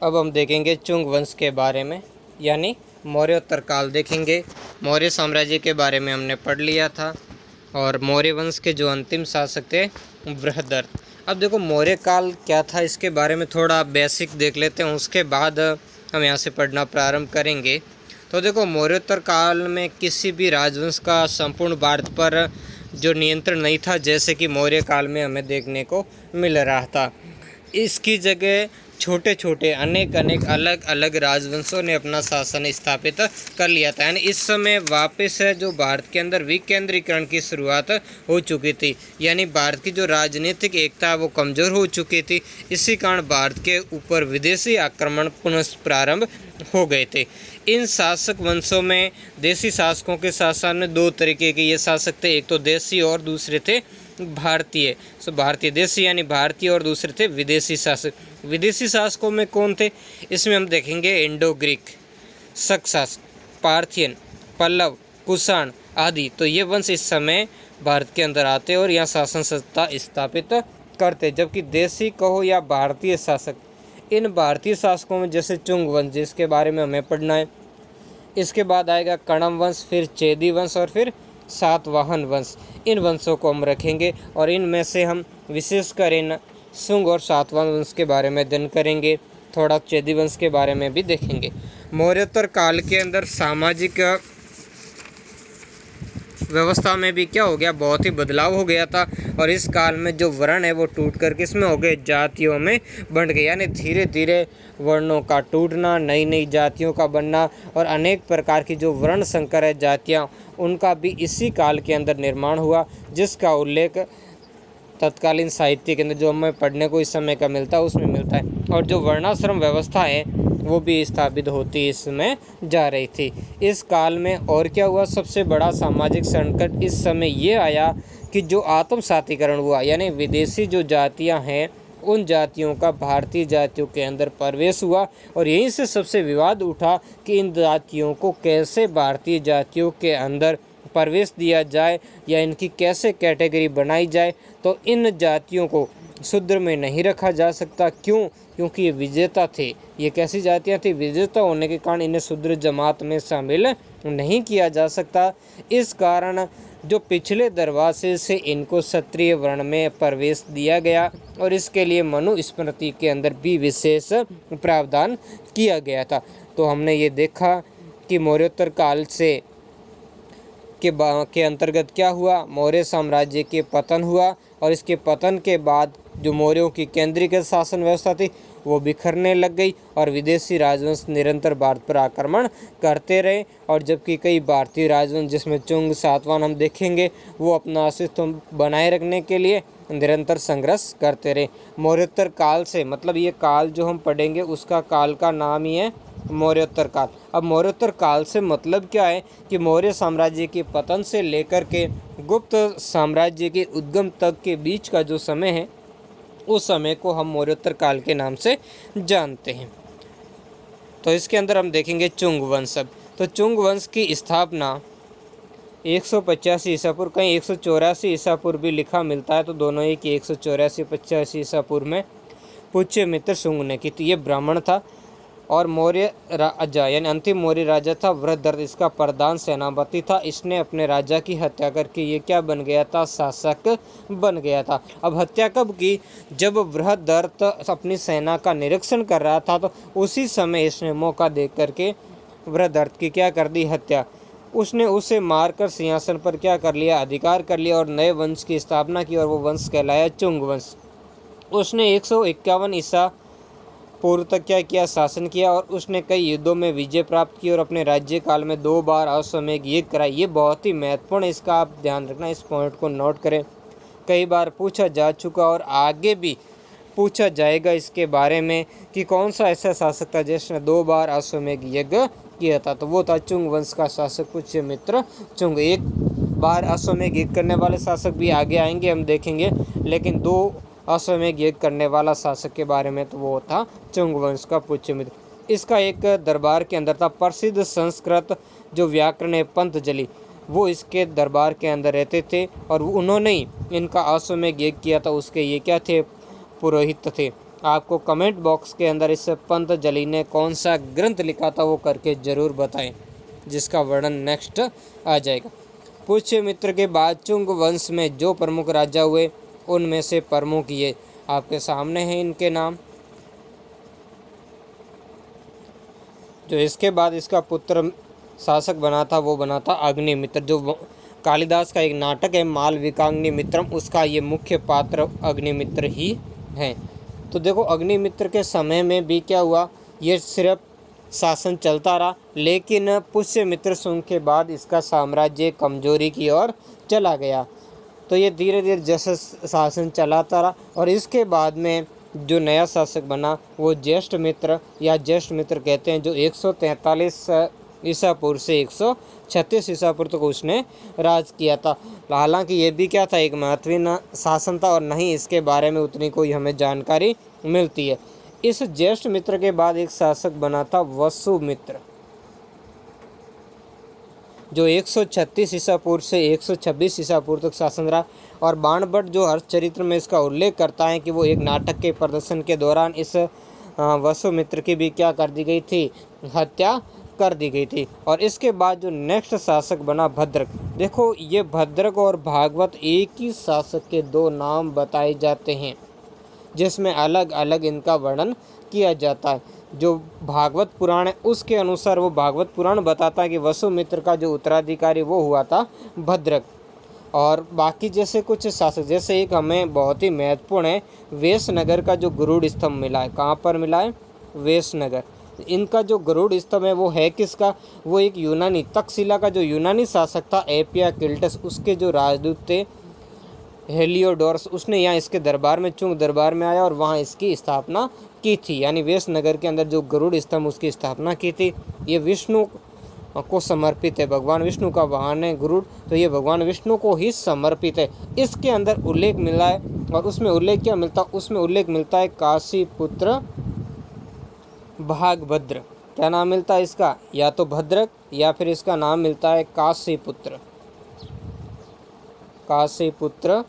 अब हम देखेंगे चुंग वंश के बारे में, यानी मौर्योत्तर काल देखेंगे। मौर्य साम्राज्य के बारे में हमने पढ़ लिया था और मौर्य वंश के जो अंतिम शासक थे बृहदर्थ। अब देखो मौर्य काल क्या था, इसके बारे में थोड़ा बेसिक देख लेते हैं, उसके बाद हम यहाँ से पढ़ना प्रारंभ करेंगे। तो देखो मौर्योत्तर काल में किसी भी राजवंश का संपूर्ण भारत पर जो नियंत्रण नहीं था, जैसे कि मौर्य काल में हमें देखने को मिल रहा था। इसकी जगह छोटे छोटे अनेक अलग अलग राजवंशों ने अपना शासन स्थापित कर लिया था। यानी इस समय वापस है जो भारत के अंदर विकेंद्रीकरण की शुरुआत हो चुकी थी, यानी भारत की जो राजनीतिक एकता वो कमज़ोर हो चुकी थी। इसी कारण भारत के ऊपर विदेशी आक्रमण पुनः प्रारंभ हो गए थे। इन शासक वंशों में देशी शासकों के शासन में दो तरीके के ये शासक थे, एक तो देशी और दूसरे थे भारतीय। भारतीय देशी यानी भारतीय और दूसरे थे विदेशी शासक। विदेशी शासकों में कौन थे, इसमें हम देखेंगे इंडो ग्रीक, सक्सास, पार्थियन, पल्लव, कुषाण आदि। तो ये वंश इस समय भारत के अंदर आते और यहाँ शासन सत्ता स्थापित करते। जबकि देशी कहो या भारतीय शासक, इन भारतीय शासकों में जैसे चुंग वंश जिसके बारे में हमें पढ़ना है, इसके बाद आएगा कणम वंश, फिर चेदी वंश और फिर सातवाहन वंश। इन वंशों को हम रखेंगे और इनमें से हम विशेषकर इन शुंग और सातवाहन वंश के बारे में अध्ययन करेंगे, थोड़ा चेदी वंश के बारे में भी देखेंगे। मौर्योत्तर काल के अंदर सामाजिक व्यवस्था में भी क्या हो गया, बहुत ही बदलाव हो गया था। और इस काल में जो वर्ण है वो टूट कर किसमें हो गए, जातियों में बंट गए। यानी धीरे धीरे वर्णों का टूटना, नई नई जातियों का बनना और अनेक प्रकार की जो वर्ण संकर है जातियाँ, उनका भी इसी काल के अंदर निर्माण हुआ, जिसका उल्लेख तत्कालीन साहित्य के अंदर जो हमें पढ़ने को इस समय का मिलता है उसमें मिलता है। और जो वर्णाश्रम व्यवस्था है वो भी स्थापित होती इसमें जा रही थी इस काल में। और क्या हुआ, सबसे बड़ा सामाजिक संकट इस समय ये आया कि जो आत्मसातीकरण हुआ, यानी विदेशी जो जातियां हैं उन जातियों का भारतीय जातियों के अंदर प्रवेश हुआ। और यहीं से सबसे विवाद उठा कि इन जातियों को कैसे भारतीय जातियों के अंदर प्रवेश दिया जाए या इनकी कैसे कैटेगरी बनाई जाए। तो इन जातियों को शूद्र में नहीं रखा जा सकता। क्यों? क्योंकि ये विजेता थे। ये कैसी जातियां थी, विजेता होने के कारण इन्हें शूद्र जमात में शामिल नहीं किया जा सकता। इस कारण जो पिछले दरवाजे से इनको क्षत्रिय वर्ण में प्रवेश दिया गया और इसके लिए मनुस्मृति के अंदर भी विशेष प्रावधान किया गया था। तो हमने ये देखा कि मौर्योत्तर काल से के अंतर्गत क्या हुआ, मौर्य साम्राज्य के पतन हुआ और इसके पतन के बाद जो मौर्यों की केंद्रीकृत शासन व्यवस्था थी वो बिखरने लग गई और विदेशी राजवंश निरंतर भारत पर आक्रमण करते रहे। और जबकि कई भारतीय राजवंश जिसमें चुंग सातवाहन हम देखेंगे वो अपना अस्तित्व बनाए रखने के लिए निरंतर संघर्ष करते रहे। मौर्योत्तर काल से मतलब ये काल जो हम पढ़ेंगे उसका काल का नाम ही है मौर्योत्तर काल। अब मौर्योत्तर काल से मतलब क्या है कि मौर्य साम्राज्य के पतन से लेकर के गुप्त साम्राज्य के उद्गम तक के बीच का जो समय है उस समय को हम मौर्योत्तर काल के नाम से जानते हैं। तो इसके अंदर हम देखेंगे चुंग वंश। तो चुंग वंश की स्थापना 185 ईसा पूर्व, कहीं 184 ईसा पूर्व भी लिखा मिलता है, तो दोनों ही कि 184-85 ईसा पूर्व में पुष्यमित्र शुंग ने की। तो ये ब्राह्मण था और मौर्य राजा यानी अंतिम मौर्य राजा था बृहदर्थ, इसका प्रधान सेनापति था। इसने अपने राजा की हत्या करके ये क्या बन गया था, शासक बन गया था। अब हत्या कब की, जब बृहदर्थ अपनी सेना का निरीक्षण कर रहा था, तो उसी समय इसने मौका देख करके बृहदर्थ की क्या कर दी, हत्या। उसने उसे मारकर सिंहासन पर क्या कर लिया, अधिकार कर लिया और नए वंश की स्थापना की और वो वंश कहलाया चुंग वंश। उसने 151 ईसा पूर्व तक क्या किया, शासन किया और उसने कई युद्धों में विजय प्राप्त की और अपने राज्य काल में 2 बार अश्वमेध यज्ञ कराई। ये बहुत ही महत्वपूर्ण, इसका आप ध्यान रखना, इस पॉइंट को नोट करें। कई बार पूछा जा चुका और आगे भी पूछा जाएगा इसके बारे में कि कौन सा ऐसा शासक था जिसने 2 बार अश्वमेध यज्ञ किया था। तो वो था चुंग वंश का शासक पुष्यमित्र चुंग। 1 बार अश्वमेध यज्ञ करने वाले शासक भी आगे आएंगे, हम देखेंगे, लेकिन 2 अश्वमेध यज्ञ करने वाला शासक के बारे में तो वो था चुंग वंश का पुष्यमित्र। इसका एक दरबार के अंदर था, प्रसिद्ध संस्कृत जो व्याकरण है पंतजलि, वो इसके दरबार के अंदर रहते थे और उन्होंने ही इनका अश्वमेध यज्ञ किया था। उसके ये क्या थे, पुरोहित थे। आपको कमेंट बॉक्स के अंदर इस पंतजलि ने कौन सा ग्रंथ लिखा था वो करके ज़रूर बताएं, जिसका वर्णन नेक्स्ट आ जाएगा। पुष्यमित्र के बाद चुंग वंश में जो प्रमुख राजा हुए उनमें से प्रमुख ये आपके सामने हैं इनके नाम। जो इसके बाद इसका पुत्र शासक बना था वो बना था अग्निमित्र। जो कालिदास का एक नाटक है मालविकाग्नि मित्रम, उसका ये मुख्य पात्र अग्निमित्र ही है। तो देखो अग्निमित्र के समय में भी क्या हुआ, ये सिर्फ शासन चलता रहा, लेकिन पुष्यमित्र सुंग के बाद इसका साम्राज्य कमजोरी की ओर चला गया। तो ये धीरे धीरे जैसे शासन चलाता रहा और इसके बाद में जो नया शासक बना वो ज्येष्ठ मित्र या ज्येष्ठ मित्र कहते हैं, जो 143 ईसा पूर्व से 136 ईसा पूर्व तक उसने राज किया था। हालांकि ये भी क्या था, एक महत्वपूर्ण शासन था और नहीं इसके बारे में उतनी कोई हमें जानकारी मिलती है। इस ज्येष्ठ मित्र के बाद एक शासक बना था वसुमित्र, जो 136 ईसा पूर्व से 126 ईसा पूर्व तक शासन रहा। और बाणभट्ट जो हर्षचरित्र में इसका उल्लेख करता है कि वो एक नाटक के प्रदर्शन के दौरान इस वसुमित्र की भी क्या कर दी गई थी, हत्या कर दी गई थी। और इसके बाद जो नेक्स्ट शासक बना भद्रक। देखो ये भद्रक और भागवत एक ही शासक के दो नाम बताए जाते हैं, जिसमें अलग अलग इनका वर्णन किया जाता है। जो भागवत पुराण है उसके अनुसार वो भागवत पुराण बताता है कि वसुमित्र का जो उत्तराधिकारी वो हुआ था भद्रक। और बाकी जैसे कुछ शासक, जैसे एक हमें बहुत ही महत्वपूर्ण है वेशनगर का जो गरुड़ स्तंभ मिला है। कहाँ पर मिला है, वेशनगर। इनका जो गरुड़ स्तंभ है वो है किसका, वो एक यूनानी तक्षशिला का जो यूनानी शासक था एपियाक्लिटस, उसके जो राजदूत थे हेलियोडोरस, उसने यहाँ इसके दरबार में चुंग दरबार में आया और वहाँ इसकी स्थापना की थी। यानी वेशनगर के अंदर जो गरुड़ स्तंभ उसकी स्थापना की थी। ये विष्णु को समर्पित है, भगवान विष्णु का वाहन है गरुड़, तो ये भगवान विष्णु को ही समर्पित है। इसके अंदर उल्लेख मिला है और उसमें उल्लेख क्या मिलता है, उसमें उल्लेख मिलता है काशी पुत्र भागभद्र। क्या नाम मिलता है इसका, या तो भद्रक या फिर इसका नाम मिलता है काशी पुत्र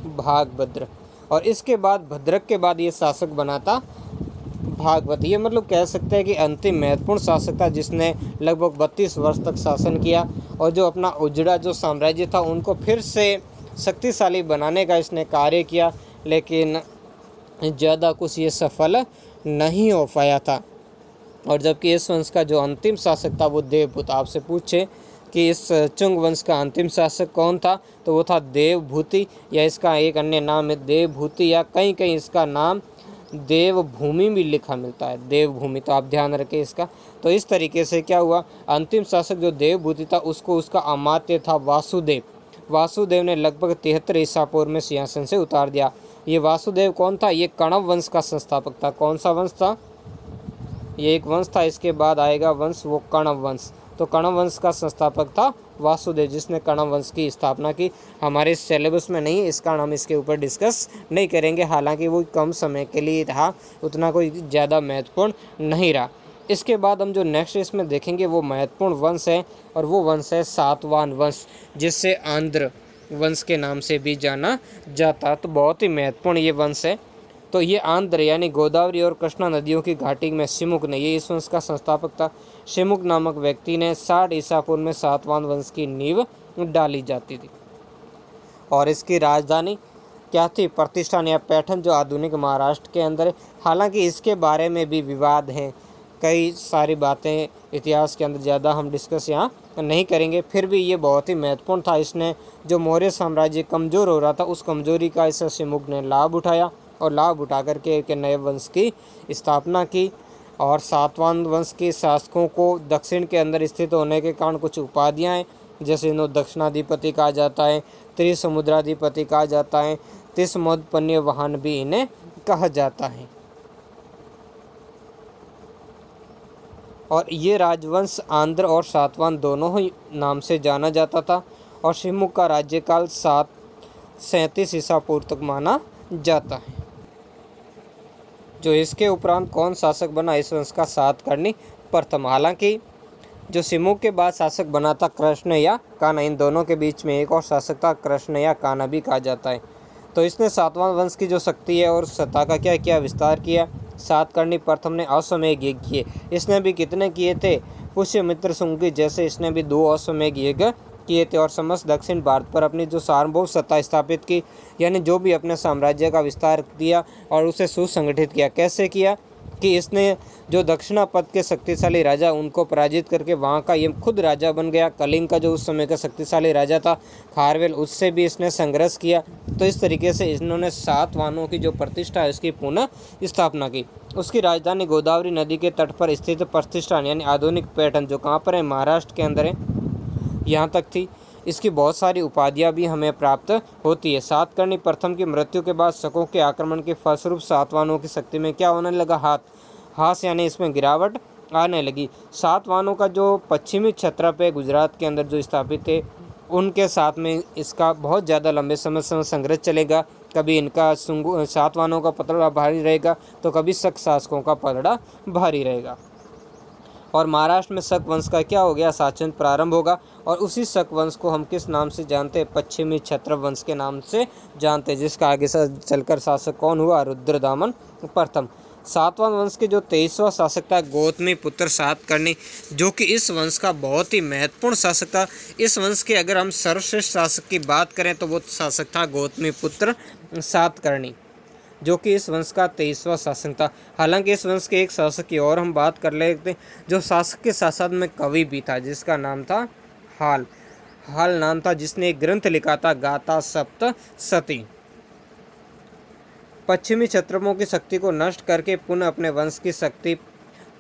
भागभद्र। और इसके बाद भद्रक के बाद ये शासक बना था भागवत। ये मतलब कह सकते हैं कि अंतिम महत्वपूर्ण शासक था, जिसने लगभग 32 वर्ष तक शासन किया और जो अपना उजड़ा जो साम्राज्य था उनको फिर से शक्तिशाली बनाने का इसने कार्य किया, लेकिन ज़्यादा कुछ ये सफल नहीं हो पाया था। और जबकि इस वंश का जो अंतिम शासक था वो देवभूत। आपसे पूछे कि इस चुंग वंश का अंतिम शासक कौन था, तो वो था देवभूति, या इसका एक अन्य नाम है देवभूति, या कहीं कहीं इसका नाम देवभूमि भी लिखा मिलता है, देवभूमि। तो आप ध्यान रखें इसका। तो इस तरीके से क्या हुआ, अंतिम शासक जो देवभूति था उसको उसका अमात्य था वासुदेव। वासुदेव ने लगभग 73 ईसा पूर्व में सिंहासन से उतार दिया। ये वासुदेव कौन था, ये कण्व वंश का संस्थापक था। कौन सा वंश था, ये एक वंश था, इसके बाद आएगा वंश वो कण्व वंश। तो कण्व वंश का संस्थापक था वासुदेव, जिसने कण्व वंश की स्थापना की। हमारे सिलेबस में नहीं है इस कारण हम इसके ऊपर डिस्कस नहीं करेंगे, हालांकि वो कम समय के लिए रहा, उतना कोई ज़्यादा महत्वपूर्ण नहीं रहा। इसके बाद हम जो नेक्स्ट इसमें देखेंगे वो महत्वपूर्ण वंश है, और वो वंश है सातवाहन वंश, जिससे आंध्र वंश के नाम से भी जाना जाता। तो बहुत ही महत्वपूर्ण ये वंश है। तो ये आंध्र यानी गोदावरी और कृष्णा नदियों की घाटी में सिमुक ने, ये इस वंश का संस्थापक था। सिमुक नामक व्यक्ति ने 60 ईसा पूर्व में सातवाहन वंश की नींव डाली जाती थी। और इसकी राजधानी क्या थी, प्रतिष्ठान या पैठन, जो आधुनिक महाराष्ट्र के अंदर है। हालांकि इसके बारे में भी विवाद हैं, कई सारी बातें इतिहास के अंदर ज़्यादा हम डिस्कस यहाँ नहीं करेंगे। फिर भी ये बहुत ही महत्वपूर्ण था। इसने जो मौर्य साम्राज्य कमज़ोर हो रहा था उस कमज़ोरी का इस सिमुक ने लाभ उठाया और लाभ उठा करके एक नए वंश की स्थापना की। और सातवाहन वंश के शासकों को दक्षिण के अंदर स्थित होने के कारण कुछ उपाधियाँ हैं, जैसे इन्हें दक्षिणाधिपति कहा जाता है, त्रिसमुद्राधिपति कहा जाता है, त्रिसमुद्रपन्य वाहन भी इन्हें कहा जाता है। और ये राजवंश आंध्र और सातवाहन दोनों ही नाम से जाना जाता था। और सिमुक का राज्यकाल 737 ईसा पूर्व तक माना जाता है। जो इसके उपरांत कौन शासक बना इस वंश का, सातकर्णी प्रथम। हालांकि जो सिमुक के बाद शासक बना था कृष्ण या कान्हा, इन दोनों के बीच में एक और शासक था, कृष्ण या कान्हा भी कहा जाता है। तो इसने सातवां वंश की जो शक्ति है और सत्ता का क्या किया, विस्तार किया। सातकर्णी प्रथम ने अश्वमेध यज्ञ किए। इसने भी कितने किए थे, पुष्यमित्र सुंगी जैसे इसने भी 2 अश्वमेध यज्ञ किए थे और समस्त दक्षिण भारत पर अपनी जो सार्वभौम सत्ता स्थापित की, यानी जो भी अपने साम्राज्य का विस्तार दिया और उसे सुसंगठित किया। कैसे किया कि इसने जो दक्षिणापथ के शक्तिशाली राजा उनको पराजित करके वहाँ का ये खुद राजा बन गया। कलिंग का जो उस समय का शक्तिशाली राजा था खारवेल, उससे भी इसने संघर्ष किया। तो इस तरीके से इन्होंने सातवाहनों की जो प्रतिष्ठा है उसकी पुनः स्थापना की। उसकी राजधानी गोदावरी नदी के तट पर स्थित प्रतिष्ठान यानी आधुनिक पैठण, जो कहाँ पर है, महाराष्ट्र के अंदर है, यहाँ तक थी। इसकी बहुत सारी उपाधियाँ भी हमें प्राप्त होती है। सातकर्णी प्रथम की मृत्यु के बाद शकों के आक्रमण के फलस्वरूप सातवाहनों की शक्ति में क्या होने लगा, ह्रास यानी इसमें गिरावट आने लगी। सातवाहनों का जो पश्चिमी क्षत्रप है गुजरात के अंदर जो स्थापित थे, उनके साथ में इसका बहुत ज़्यादा लंबे समय से संघर्ष चलेगा। कभी इनका सातवाहनों का पलड़ा भारी रहेगा तो कभी शक शासकों का पलड़ा भारी रहेगा। और महाराष्ट्र में शक वंश का क्या हो गया, शासन प्रारंभ होगा। और उसी शक वंश को हम किस नाम से जानते हैं, पश्चिमी क्षत्रप वंश के नाम से जानते हैं, जिसका आगे से चलकर शासक कौन हुआ, रुद्रदामन प्रथम। सातवां वंश के जो 23वां शासक था गौतमी पुत्र सातकर्णी, जो कि इस वंश का बहुत ही महत्वपूर्ण शासक था। इस वंश के अगर हम सर्वश्रेष्ठ शासक की बात करें तो वो शासक था गौतमी पुत्र सातकर्णी, जो कि इस वंश का 23वां शासक था। हालांकि इस वंश के एक शासक की और हम बात कर लेते हैं, जो शासक के साथ साथ में कवि भी था, जिसका नाम था हाल नाम था, जिसने एक ग्रंथ लिखा था गाथा सप्तशती। पश्चिमी क्षत्रपों की शक्ति को नष्ट करके पुनः अपने वंश की शक्ति,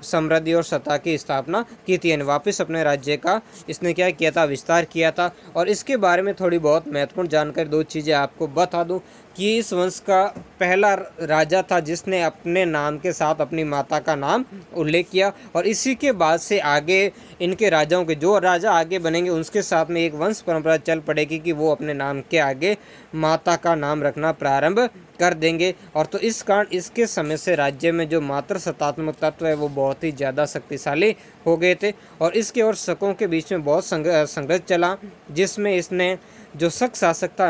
समृद्धि और सत्ता की स्थापना की थी, यानी वापस अपने राज्य का इसने क्या किया था, विस्तार किया था। और इसके बारे में थोड़ी बहुत महत्वपूर्ण जानकारी, 2 चीज़ें आपको बता दूं कि इस वंश का पहला राजा था जिसने अपने नाम के साथ अपनी माता का नाम उल्लेख किया। और इसी के बाद से आगे इनके राजाओं के जो राजा आगे बनेंगे उनके साथ में एक वंश परंपरा चल पड़ेगी कि वो अपने नाम के आगे माता का नाम रखना प्रारंभ कर देंगे। और तो इस कारण इसके समय से राज्य में जो मात्र सत्तात्मक तत्व है वो बहुत ही ज़्यादा शक्तिशाली हो गए थे। और इसके और शकों के बीच में बहुत संघर्ष चला, जिसमें इसने जो शक शासक था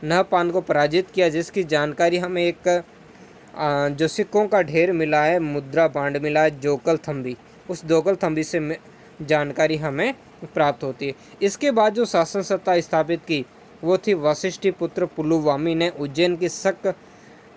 नहपान को पराजित किया, जिसकी जानकारी हमें एक जो सिक्कों का ढेर मिला है, मुद्रा बांड मिला है जोकल थम्बी, उस जोकल थम्बी से जानकारी हमें प्राप्त होती है। इसके बाद जो शासन सत्ता स्थापित की वो थी वशिष्ठी पुत्र पुलुवामी ने उज्जैन की शक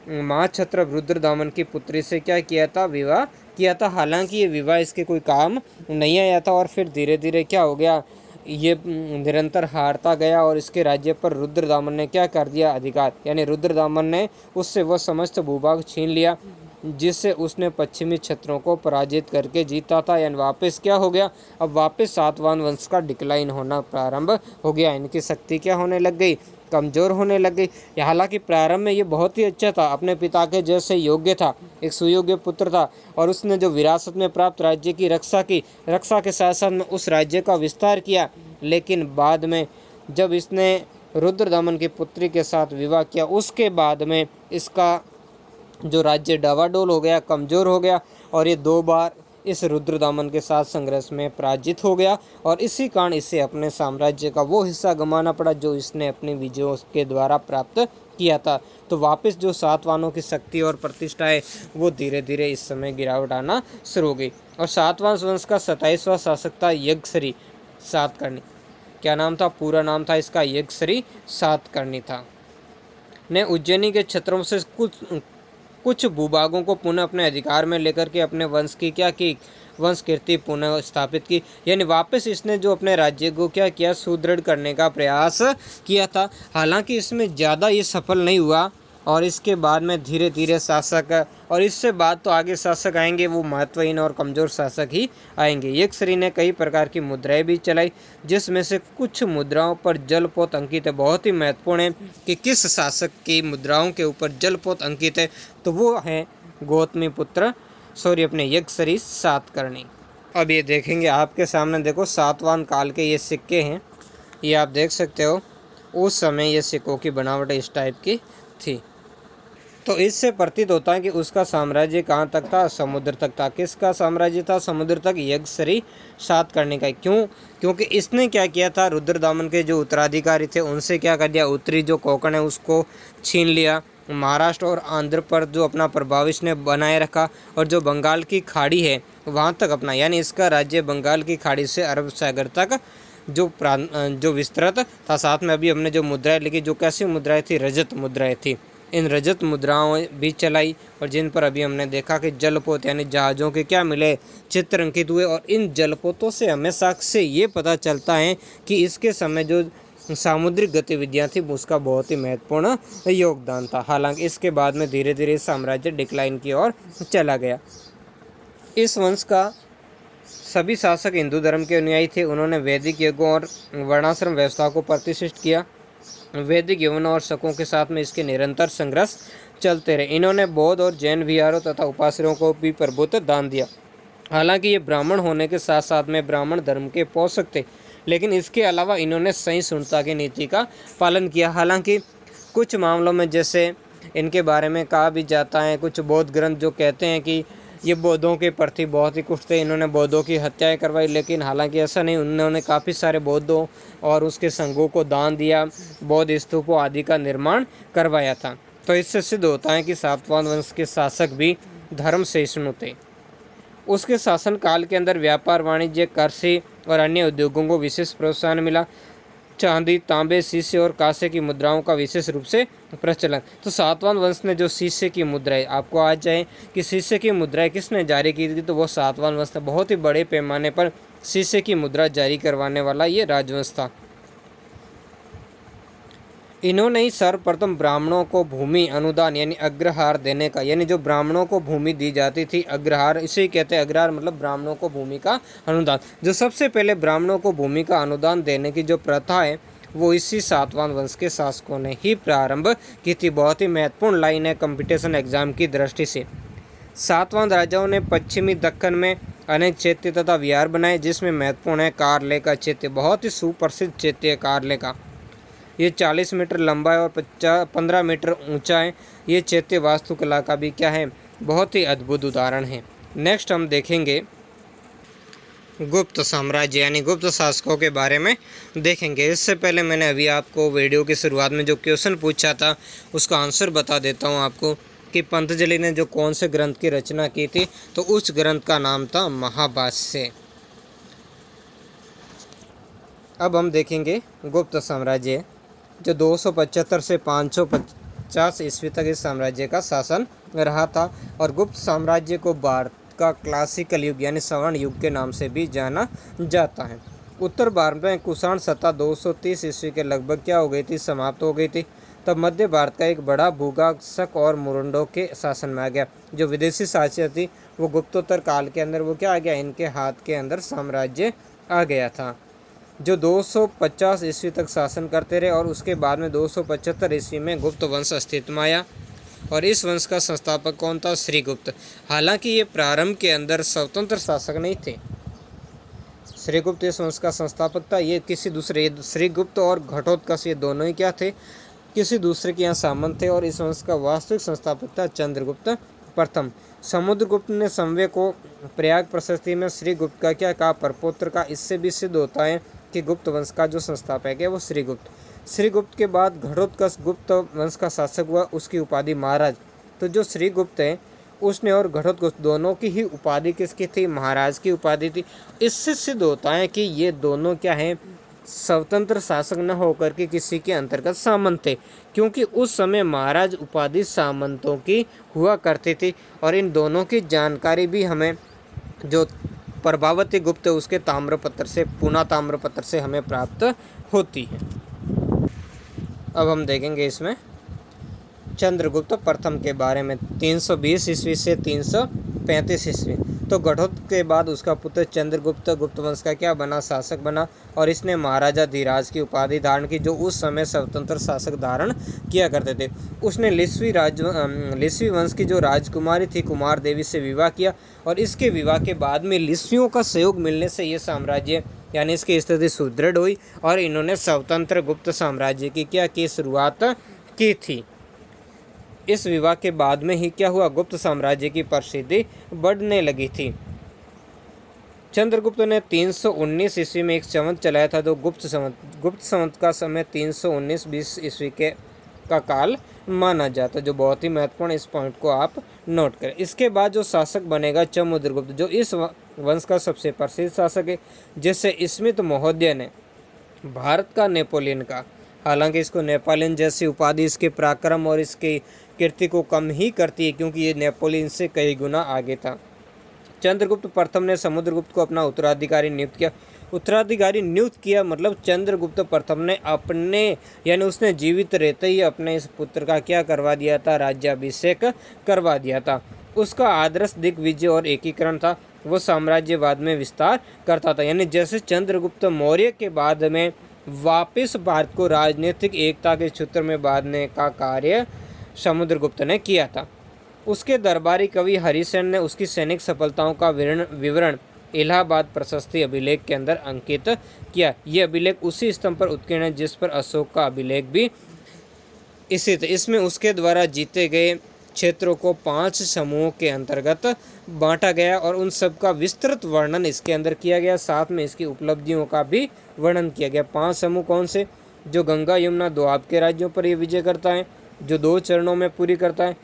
महाक्षत्र रुद्रदामन की पुत्री से क्या किया था, विवाह किया था। हालांकि ये विवाह इसके कोई काम नहीं आया था और फिर धीरे धीरे क्या हो गया, ये निरंतर हारता गया और इसके राज्य पर रुद्रदामन ने क्या कर दिया, अधिकार, यानी रुद्रदामन ने उससे वह समस्त भूभाग छीन लिया जिससे उसने पश्चिमी क्षेत्रों को पराजित करके जीता था। यानी वापस क्या हो गया, अब वापस सातवाहन वंश का डिक्लाइन होना प्रारंभ हो गया। इनकी शक्ति क्या होने लग गई, कमज़ोर होने लग गई। हालांकि प्रारंभ में ये बहुत ही अच्छा था, अपने पिता के जैसे योग्य था, एक सुयोग्य पुत्र था और उसने जो विरासत में प्राप्त राज्य की रक्षा की, रक्षा के साथ साथ में उस राज्य का विस्तार किया। लेकिन बाद में जब इसने रुद्रदामन की पुत्री के साथ विवाह किया, उसके बाद में इसका जो राज्य डवाडोल हो गया, कमज़ोर हो गया और ये 2 बार इस रुद्रदामन के साथ संघर्ष में पराजित हो गया और इसी कारण इसे अपने साम्राज्य का वो हिस्सा गंवाना पड़ा जो इसने अपने विजयों के द्वारा प्राप्त किया था। तो वापस जो सातवाहनों की शक्ति और प्रतिष्ठा है वो धीरे धीरे इस समय गिरावट आना शुरू हो गई। और सातवाहन वंश का 27वां शासक था यज्ञश्री सातकर्णी। क्या नाम था, पूरा नाम था इसका यज्ञश्री सातकर्णी था। ने उज्जैनी के क्षेत्रों से कुछ भूभागों को पुनः अपने अधिकार में लेकर के अपने वंश की क्या की, वंश कीर्ति पुनः स्थापित की। यानी वापस इसने जो अपने राज्य को क्या किया, सुदृढ़ करने का प्रयास किया था। हालांकि इसमें ज़्यादा ये सफल नहीं हुआ और इसके बाद में धीरे धीरे शासक, और इससे बाद तो आगे शासक आएंगे वो महत्वहीन और कमज़ोर शासक ही आएंगे। यज्ञश्री ने कई प्रकार की मुद्राएं भी चलाई, जिसमें से कुछ मुद्राओं पर जलपोत अंकित है। बहुत ही महत्वपूर्ण है कि किस शासक की मुद्राओं के ऊपर जलपोत अंकित है, तो वो है गौतमी पुत्र अपने यज्ञश्री सातकर्णी। अब ये देखेंगे आपके सामने, देखो सातवाहन काल के ये सिक्के हैं, ये आप देख सकते हो। उस समय ये सिक्कों की बनावट इस टाइप की थी। तो इससे प्रतीत होता है कि उसका साम्राज्य कहाँ तक था, समुद्र तक था। किसका साम्राज्य था, समुद्र तक यज्ञश्री सात करने का। क्यों, क्योंकि इसने क्या किया था, रुद्रदामन के जो उत्तराधिकारी थे उनसे क्या कर दिया, उत्तरी जो कोंकण है उसको छीन लिया। महाराष्ट्र और आंध्र पर जो अपना प्रभाव इसने बनाए रखा, और जो बंगाल की खाड़ी है वहाँ तक अपना, यानी इसका राज्य बंगाल की खाड़ी से अरब सागर तक जो विस्तृत था। साथ में अभी हमने जो मुद्राएं लिखी, जो कैसी मुद्राएं थी, रजत मुद्राएं थी, इन रजत मुद्राओं भी चलाई, और जिन पर अभी हमने देखा कि जलपोत यानी जहाज़ों के क्या मिले, चित्र अंकित हुए। और इन जलपोतों से हमें साक्ष्य ये पता चलता है कि इसके समय जो सामुद्रिक गतिविधियां थी उसका बहुत ही महत्वपूर्ण योगदान था। हालांकि इसके बाद में धीरे धीरे साम्राज्य डिक्लाइन की ओर चला गया। इस वंश का सभी शासक हिंदू धर्म के अनुयायी थे। उन्होंने वैदिक यज्ञों और वर्णाश्रम व्यवस्था को प्रतिष्ठित किया। वैदिक यवनों और शकों के साथ में इसके निरंतर संघर्ष चलते रहे। इन्होंने बौद्ध और जैन विहारों तथा उपासनाओं को भी प्रभुत्व दान दिया। हालांकि ये ब्राह्मण होने के साथ साथ में ब्राह्मण धर्म के पोषक थे, लेकिन इसके अलावा इन्होंने सहिष्णुता की नीति का पालन किया। हालांकि कुछ मामलों में जैसे इनके बारे में कहा भी जाता है, कुछ बौद्ध ग्रंथ जो कहते हैं कि ये बौद्धों के प्रति बहुत ही कुछ थे, इन्होंने बौद्धों की हत्याएं करवाई, लेकिन हालांकि ऐसा नहीं। उन्होंने काफ़ी सारे बौद्धों और उसके संघों को दान दिया, बौद्ध स्तूपों आदि का निर्माण करवाया था। तो इससे सिद्ध होता है कि सातवाहन वंश के शासक भी धर्म सहिष्णु थे। उसके शासनकाल के अंदर व्यापार, वाणिज्य, कृषि और अन्य उद्योगों को विशेष प्रोत्साहन मिला। चांदी, तांबे, शीशे और कांसे की मुद्राओं का विशेष रूप से प्रचलन। तो सातवाहन वंश ने जो शीशे की मुद्राएं, आपको आज जाए कि शीशे की मुद्राएं किसने जारी की थी, तो वो सातवाहन वंश ने। बहुत ही बड़े पैमाने पर शीशे की मुद्रा जारी करवाने वाला ये राजवंश था। इन्होंने ही सर्वप्रथम ब्राह्मणों को भूमि अनुदान यानी अग्रहार देने का, यानी जो ब्राह्मणों को भूमि दी जाती थी, अग्रहार इसे कहते हैं। अग्रहार मतलब ब्राह्मणों को भूमि का अनुदान। जो सबसे पहले ब्राह्मणों को भूमि का अनुदान देने की जो प्रथा है वो इसी सातवाहन वंश के शासकों ने ही प्रारंभ की थी। बहुत ही महत्वपूर्ण लाइन है कंपटीशन एग्जाम की दृष्टि से। सातवाहन राजाओं ने पश्चिमी दक्कन में अनेक चैत्य तथा विहार बनाए, जिसमें महत्वपूर्ण है कारले का चैत्य। बहुत ही सुप्रसिद्ध चैत्य है कारले का। ये 40 मीटर लंबा है और 15 मीटर ऊंचा है। ये चैत्य वास्तुकला का भी क्या है, बहुत ही अद्भुत उदाहरण है। नेक्स्ट हम देखेंगे गुप्त साम्राज्य यानी गुप्त शासकों के बारे में देखेंगे। इससे पहले मैंने अभी आपको वीडियो की शुरुआत में जो क्वेश्चन पूछा था उसका आंसर बता देता हूँ आपको कि पतंजलि ने जो कौन से ग्रंथ की रचना की थी, तो उस ग्रंथ का नाम था महाभाष्य। अब हम देखेंगे गुप्त साम्राज्य जो 275 से 550 ईस्वी तक इस साम्राज्य का शासन रहा था। और गुप्त साम्राज्य को भारत का क्लासिकल युग यानी स्वर्ण युग के नाम से भी जाना जाता है। उत्तर भारत में कुषाण सत्ता 230 ईस्वी के लगभग क्या हो गई थी, समाप्त हो गई थी। तब मध्य भारत का एक बड़ा भूभाग शक और मुरंडों के शासन में आ गया। जो विदेशी शासक थी वो गुप्तोत्तर काल के अंदर वो क्या आ गया, इनके हाथ के अंदर साम्राज्य आ गया था, जो 250 ईस्वी तक शासन करते रहे। और उसके बाद में 275 ईस्वी में गुप्त वंश अस्तित्व में आया। और इस वंश का संस्थापक कौन था, श्रीगुप्त। हालांकि ये प्रारंभ के अंदर स्वतंत्र शासक नहीं थे। श्रीगुप्त इस वंश का संस्थापक था। ये किसी दूसरे, श्रीगुप्त और घटोत्कच ये दोनों ही क्या थे, किसी दूसरे के यहाँ सामंत थे। और इस वंश का वास्तविक संस्थापक था चंद्रगुप्त प्रथम। समुद्रगुप्त ने संवय को प्रयाग प्रशस्ति में श्रीगुप्त का क्या कहा, परपौत्र का। इससे भी सिद्ध होता है कि गुप्त वंश का जो संस्थापक है वो श्रीगुप्त। श्रीगुप्त के बाद घटोत्कच गुप्त वंश का शासक हुआ, उसकी उपाधि महाराज। तो जो श्रीगुप्त है उसने और घटोत्कच दोनों की ही उपाधि किसकी थी, महाराज की उपाधि थी। इससे सिद्ध होता है कि ये दोनों क्या हैं, स्वतंत्र शासक न होकर के किसी के अंतर्गत सामंत थे, क्योंकि उस समय महाराज उपाधि सामंतों की हुआ करती थी। और इन दोनों की जानकारी भी हमें जो प्रभावती गुप्त है उसके ताम्रपत्र से, पूना ताम्रपत्र से हमें प्राप्त होती है। अब हम देखेंगे इसमें चंद्रगुप्त प्रथम के बारे में। 320 ईस्वी से 335 ईस्वी। तो घटोत्कच के बाद उसका पुत्र चंद्रगुप्त गुप्त वंश का क्या बना, शासक बना। और इसने महाराजा धीराज की उपाधि धारण की, जो उस समय स्वतंत्र शासक धारण किया करते थे। उसने लिस्वी वंश की जो राजकुमारी थी कुमार देवी से विवाह किया। और इसके विवाह के बाद में लिस्वियों का सहयोग मिलने से ये साम्राज्य यानी इसकी स्थिति सुदृढ़ हुई और इन्होंने स्वतंत्र गुप्त साम्राज्य की क्या की शुरुआत की थी। इस विवाह के बाद में ही क्या हुआ, गुप्त साम्राज्य की प्रसिद्धि बढ़ने लगी थी। चंद्रगुप्त ने 319 ईस्वी में एक संवत चलाया था, जो गुप्त संवत का समय 319-20 ईस्वी का काल माना जाता है, जो बहुत ही महत्वपूर्ण, इस पॉइंट को आप नोट करें। इसके बाद जो शासक बनेगा समुद्रगुप्त, जो इस वंश का सबसे प्रसिद्ध शासक है, जिसे स्मिथ महोदय ने भारत का नेपोलियन का, हालांकि इसको नेपोलियन जैसी उपाधि इसके पराक्रम और इसकी कीर्ति को कम ही करती है, क्योंकि ये नेपोलियन से कई गुना आगे था। चंद्रगुप्त प्रथम ने समुद्रगुप्त को अपना उत्तराधिकारी नियुक्त किया। मतलब चंद्रगुप्त प्रथम ने अपने, यानी उसने जीवित रहते ही अपने इस पुत्र का क्या करवा दिया था, राज्याभिषेक करवा दिया था। उसका आदर्श दिग्विजय और एकीकरण था, वो साम्राज्यवाद में विस्तार करता था। यानी जैसे चंद्रगुप्त मौर्य के बाद में वापस भारत को राजनीतिक एकता के सूत्र में बांधने का कार्य समुद्रगुप्त ने किया था। उसके दरबारी कवि हरिसेन ने उसकी सैनिक सफलताओं का विवरण इलाहाबाद प्रशस्ति अभिलेख के अंदर अंकित किया। ये अभिलेख उसी स्तंभ पर उत्कीर्ण है जिस पर अशोक का अभिलेख भी स्थित है। इसमें उसके द्वारा जीते गए क्षेत्रों को 5 समूहों के अंतर्गत बांटा गया और उन सब का विस्तृत वर्णन इसके अंदर किया गया। साथ में इसकी उपलब्धियों का भी वर्णन किया गया। 5 समूह कौन से, जो गंगा यमुना दोआब के राज्यों पर ये विजय करता है, जो 2 चरणों में पूरी करता है,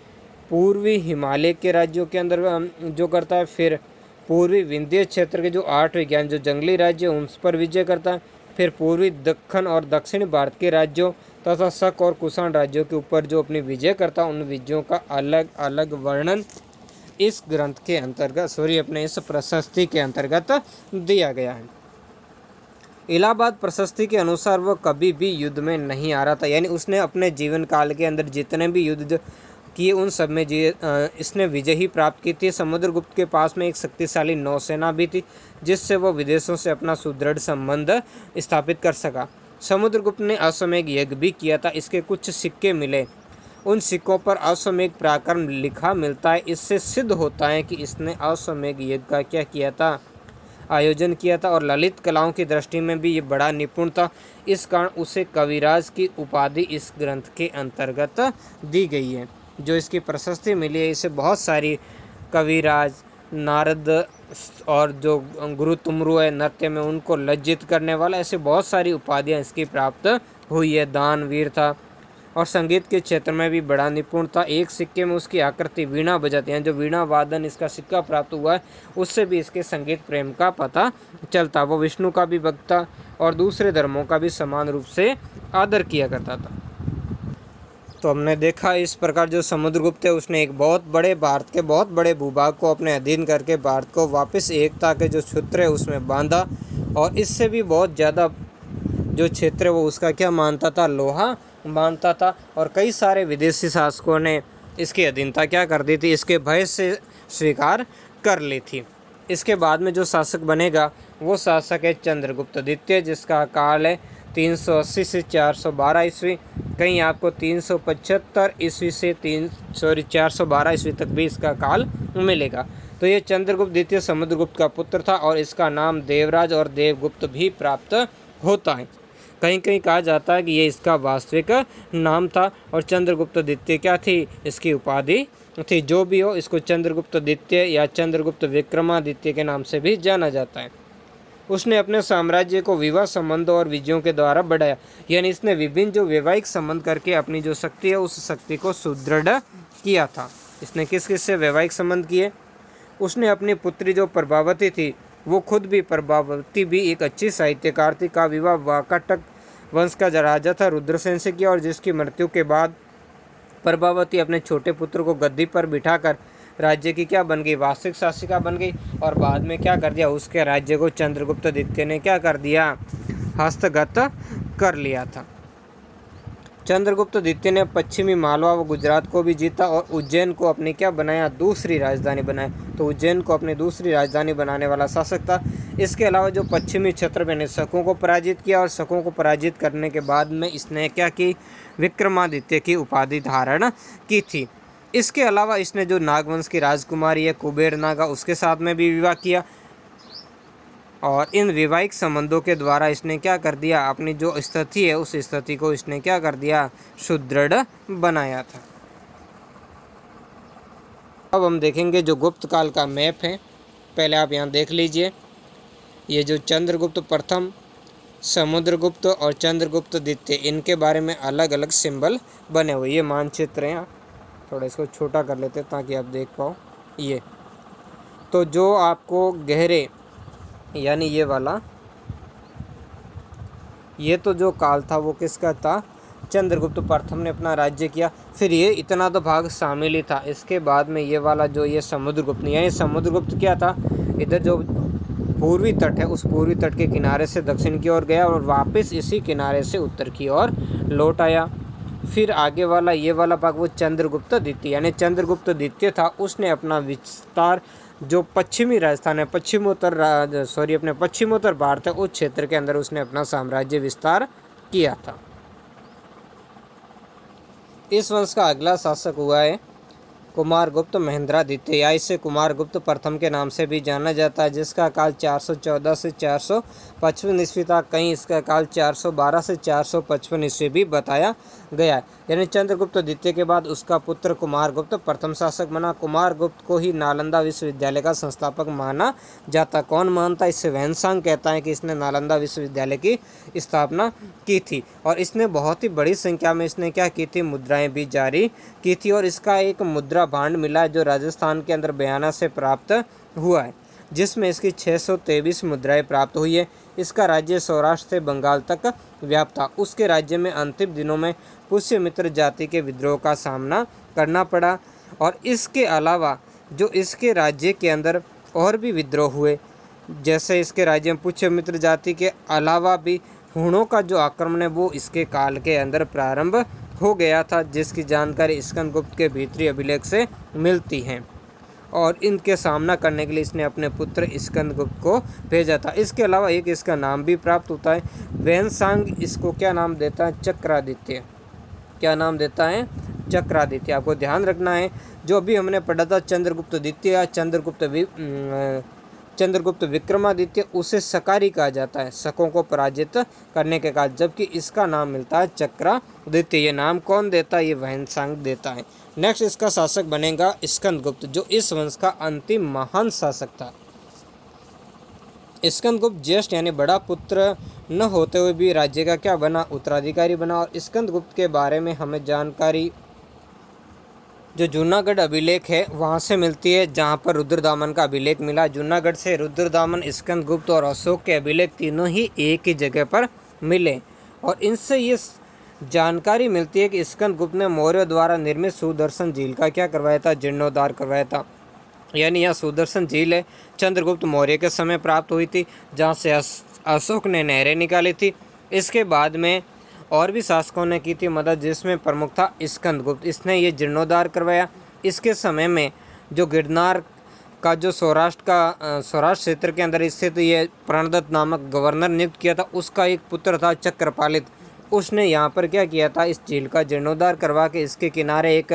पूर्वी हिमालय के राज्यों के अंदर जो करता है, फिर पूर्वी विंध्य क्षेत्र के जो 8 विज्ञान जो जंगली राज्य उन पर विजय करता है, फिर पूर्वी दक्कन और दक्षिण भारत के राज्यों तथा शक और कुषाण राज्यों के ऊपर जो अपनी विजय करता है, उन विजयों का अलग अलग वर्णन इस ग्रंथ के अंतर्गत अपने इस प्रशस्ति के अंतर्गत दिया गया है। इलाहाबाद प्रशस्ति के अनुसार वह कभी भी युद्ध में नहीं आ रहा था, यानी उसने अपने जीवन काल के अंदर जितने भी युद्ध किए उन सब में इसने विजय ही प्राप्त की थी। समुद्रगुप्त के पास में एक शक्तिशाली नौसेना भी थी, जिससे वह विदेशों से अपना सुदृढ़ संबंध स्थापित कर सका। समुद्रगुप्त ने अश्वमेध यज्ञ भी किया था। इसके कुछ सिक्के मिले, उन सिक्कों पर अश्वमेध पराक्रम लिखा मिलता है। इससे सिद्ध होता है कि इसने अश्वमेध यज्ञ का क्या किया था, आयोजन किया था, और ललित कलाओं की दृष्टि में भी ये बड़ा निपुण था। इस कारण उसे कविराज की उपाधि इस ग्रंथ के अंतर्गत दी गई है। जो इसकी प्रशस्ति मिली है, इसे बहुत सारी कविराज, नारद और जो गुरु तुमरु है नृत्य में, उनको लज्जित करने वाला, ऐसे बहुत सारी उपाधियां इसकी प्राप्त हुई है। दानवीर था और संगीत के क्षेत्र में भी बड़ा निपुण था। एक सिक्के में उसकी आकृति वीणा बजाती है, जो वीणा वादन इसका सिक्का प्राप्त हुआ है, उससे भी इसके संगीत प्रेम का पता चलता। वो विष्णु का भी भक्त था और दूसरे धर्मों का भी समान रूप से आदर किया करता था। तो हमने देखा इस प्रकार जो समुद्रगुप्त है उसने एक बहुत बड़े भारत के बहुत बड़े भूभाग को अपने अधीन करके भारत को वापस एकता के जो सूत्र है उसमें बांधा, और इससे भी बहुत ज़्यादा जो क्षेत्र है वो उसका क्या मानता था, लोहा मानता था। और कई सारे विदेशी शासकों ने इसकी अधीनता क्या कर दी थी, इसके भय से स्वीकार कर ली थी। इसके बाद में जो शासक बनेगा वो शासक है चंद्रगुप्त द्वितीय, जिसका काल है 380 से 412 ईस्वी। कहीं आपको 375 ईस्वी से 412 ईस्वी तक भी इसका काल मिलेगा। तो ये चंद्रगुप्त द्वितीय समुद्रगुप्त का पुत्र था और इसका नाम देवराज और देवगुप्त भी प्राप्त होता है। कहीं कहीं कहा जाता है कि ये इसका वास्तविक नाम था और चंद्रगुप्त द्वितीय क्या थी, इसकी उपाधि थी। जो भी हो, इसको चंद्रगुप्त द्वितीय या चंद्रगुप्त विक्रमादित्य के नाम से भी जाना जाता है। उसने अपने साम्राज्य को विवाह संबंधों और विजयों के द्वारा बढ़ाया, यानी इसने विभिन्न जो वैवाहिक संबंध करके अपनी जो शक्ति है उस शक्ति को सुदृढ़ किया था। इसने किस किस से वैवाहिक संबंध किए, उसने अपनी पुत्री जो प्रभावती थी, वो खुद भी प्रभावती भी एक अच्छी साहित्यकार थी, का विवाह वाकाटक वंश का राजा था रुद्रसेन से किया, और जिसकी मृत्यु के बाद प्रभावती अपने छोटे पुत्र को गद्दी पर बिठाकर राज्य की क्या बन गई, वास्तविक शासिका बन गई। और बाद में क्या कर दिया, उसके राज्य को चंद्रगुप्त द्वितीय ने क्या कर दिया, हस्तगत कर लिया था। चंद्रगुप्त द्वितीय ने पश्चिमी मालवा व गुजरात को भी जीता और उज्जैन को अपनी क्या बनाया, दूसरी राजधानी बनाया। तो उज्जैन को अपनी दूसरी राजधानी बनाने वाला शासक था। इसके अलावा जो पश्चिमी क्षेत्र में ने शकों को पराजित किया, और शकों को पराजित करने के बाद में इसने क्या की, विक्रमादित्य की उपाधि धारण की थी। इसके अलावा इसने जो नागवंश की राजकुमारी है कुबेर नागा, उसके साथ में भी विवाह किया, और इन वैवाहिक संबंधों के द्वारा इसने क्या कर दिया, अपनी जो स्थिति है उस स्थिति को इसने क्या कर दिया, सुदृढ़ बनाया था। अब हम देखेंगे जो गुप्त काल का मैप है। पहले आप यहाँ देख लीजिए, ये जो चंद्रगुप्त प्रथम, समुद्रगुप्त और चंद्रगुप्त द्वितीय, इनके बारे में अलग अलग सिंबल बने हुए। ये मानचित्र हैं, थोड़ा इसको छोटा कर लेते हैं ताकि आप देख पाओ। ये तो जो आपको गहरे यानी ये वाला, ये तो जो काल था वो किसका था, चंद्रगुप्त प्रथम ने अपना राज्य किया। फिर ये इतना तो भाग शामिल ही था। इसके बाद में ये वाला जो ये समुद्रगुप्त, यानी समुद्रगुप्त क्या था, इधर जो पूर्वी तट है उस पूर्वी तट के किनारे से दक्षिण की ओर गया और वापस इसी किनारे से उत्तर की ओर लौट आया। फिर आगे वाला ये वाला भाग वो चंद्रगुप्त द्वितीय, यानी चंद्रगुप्त द्वितीय था, उसने अपना विस्तार जो पश्चिमी राजस्थान है, अपने पश्चिमोत्तर भारत है, उस क्षेत्र के अंदर उसने अपना साम्राज्य विस्तार किया था। इस वंश का अगला शासक हुआ है कुमारगुप्त महेंद्रादित्य, या इसे कुमारगुप्त प्रथम के नाम से भी जाना जाता है, जिसका काल 414 से 455 ईस्वी था। कहीं इसका काल 412 से 455 ईस्वी भी बताया गया है। यानी चंद्रगुप्त द्वितीय के बाद उसका पुत्र कुमारगुप्त प्रथम शासक बना। कुमारगुप्त को ही नालंदा विश्वविद्यालय का संस्थापक माना जाता। कौन मानता, इससे वैनसांग कहता है कि इसने नालंदा विश्वविद्यालय की स्थापना की थी और इसने बहुत ही बड़ी संख्या में इसने क्या की थी, मुद्राएं भी जारी की थी। और इसका एक मुद्रा भांड मिला है जो राजस्थान के अंदर बयाना से प्राप्त हुआ है, जिसमें इसकी 623 मुद्राएं प्राप्त हुई है। इसका राज्य सौराष्ट्र से बंगाल तक व्याप्त था। उसके राज्य में अंतिम दिनों में पुष्यमित्र जाति के विद्रोह का सामना करना पड़ा और इसके अलावा जो इसके राज्य के अंदर और भी विद्रोह हुए, जैसे इसके राज्य में पुष्यमित्र जाति के अलावा भी हूणों का जो आक्रमण है वो इसके काल के अंदर प्रारंभ हो गया था, जिसकी जानकारी स्कंदगुप्त के भीतरी अभिलेख से मिलती है। और इनके सामना करने के लिए इसने अपने पुत्र स्कंदगुप्त को भेजा था। इसके अलावा एक इसका नाम भी प्राप्त होता है, वैनसांग इसको क्या नाम देता है, चक्रादित्य। क्या नाम देता है, चक्रादित्य। आपको ध्यान रखना है, जो अभी हमने पढ़ा था चंद्रगुप्त द्वितीय, चंद्रगुप्त विक्रमादित्य, उसे सकारी कहा जाता है, शकों को पराजित करने के कारण, जबकि इसका नाम मिलता है चक्रादित्य। ये नाम कौन देता है, ये वैनसांग देता है। नेक्स्ट इसका शासक बनेगा स्कंदगुप्त, जो इस वंश का अंतिम महान शासक था। स्कंदगुप्त ज्येष्ठ यानी बड़ा पुत्र न होते हुए भी राज्य का क्या बना, उत्तराधिकारी बना। और स्कंदगुप्त के बारे में हमें जानकारी जो जूनागढ़ अभिलेख है वहाँ से मिलती है, जहाँ पर रुद्रदामन का अभिलेख मिला। जूनागढ़ से रुद्रदामन, स्कंदगुप्त और अशोक के अभिलेख तीनों ही एक ही जगह पर मिले और इनसे ये जानकारी मिलती है कि स्कंदगुप्त ने मौर्य द्वारा निर्मित सुदर्शन झील का क्या करवाया था, जीर्णोद्धार करवाया था। यानी यह सुदर्शन झील है चंद्रगुप्त मौर्य के समय प्राप्त हुई थी, जहाँ से अशोक ने नहरें निकाली थी। इसके बाद में और भी शासकों ने की थी मदद, जिसमें प्रमुख था स्कंदगुप्त। इसने ये जीर्णोद्धार करवाया। इसके समय में जो गिरनार का जो सौराष्ट्र क्षेत्र के अंदर स्थित तो ये प्रणदत्त नामक गवर्नर नियुक्त किया था, उसका एक पुत्र था चक्रपालित। उसने यहाँ पर क्या किया था, इस झील का जीर्णोद्धार करवा के इसके किनारे एक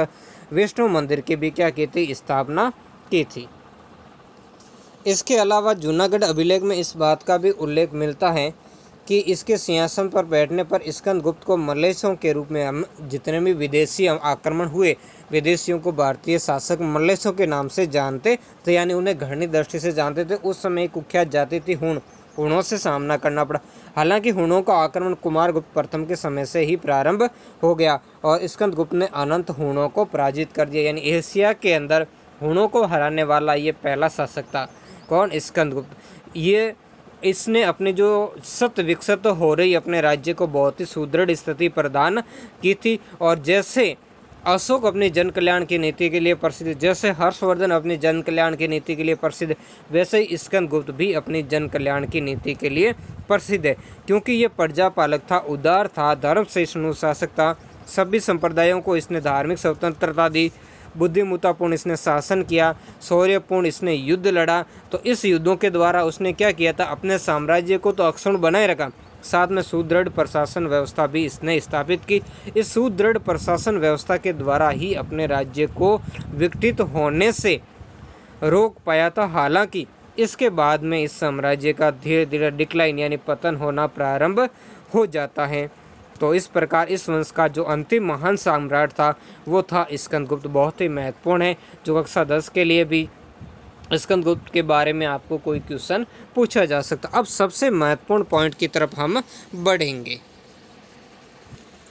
विष्णु मंदिर की भी क्या की थी, स्थापना की थी। इसके अलावा जूनागढ़ अभिलेख में इस बात का भी उल्लेख मिलता है कि इसके सिंहासन पर बैठने पर स्कंदगुप्त को मल्लेशों के रूप में हम जितने भी विदेशी आक्रमण हुए, विदेशियों को भारतीय शासक मल्लेशों के नाम से जानते थे, यानी उन्हें घृणित दृष्टि से जानते थे। उस समय कुख्यात जाति थी हूणों से सामना करना पड़ा। हालांकि हूणों का आक्रमण कुमारगुप्त प्रथम के समय से ही प्रारंभ हो गया और स्कंदगुप्त ने अनंत हूणों को पराजित कर दिया। यानी एशिया के अंदर हूणों को हराने वाला ये पहला शासक था। कौन, स्कंदगुप्त। ये इसने अपने जो सत विकसित हो रही अपने राज्य को बहुत ही सुदृढ़ स्थिति प्रदान की थी। और जैसे अशोक अपनी जन कल्याण की नीति के लिए प्रसिद्ध, जैसे हर्षवर्धन अपनी जन कल्याण की नीति के लिए प्रसिद्ध, वैसे ही स्कंदगुप्त भी अपनी जन कल्याण की नीति के लिए प्रसिद्ध है, क्योंकि ये प्रजापालक था, उदार था, धर्म सहिष्णु शासक था। सभी संप्रदायों को इसने धार्मिक स्वतंत्रता दी, बुद्धिमत्तापूर्ण इसने शासन किया, शौर्यपूर्ण इसने युद्ध लड़ा। तो इस युद्धों के द्वारा उसने क्या किया था, अपने साम्राज्य को तो अक्षुण्ण बनाए रखा, साथ में सुदृढ़ प्रशासन व्यवस्था भी इसने स्थापित की। इस सुदृढ़ प्रशासन व्यवस्था के द्वारा ही अपने राज्य को विकसित होने से रोक पाया था। हालांकि इसके बाद में इस साम्राज्य का धीरे धीरे डिक्लाइन यानी पतन होना प्रारंभ हो जाता है। तो इस प्रकार इस वंश का जो अंतिम महान सम्राट था वो था स्कंदगुप्त। बहुत ही महत्वपूर्ण है, जो कक्षा 10 के लिए भी स्कंदगुप्त के बारे में आपको कोई क्वेश्चन पूछा जा सकता। अब सबसे महत्वपूर्ण पॉइंट की तरफ हम बढ़ेंगे,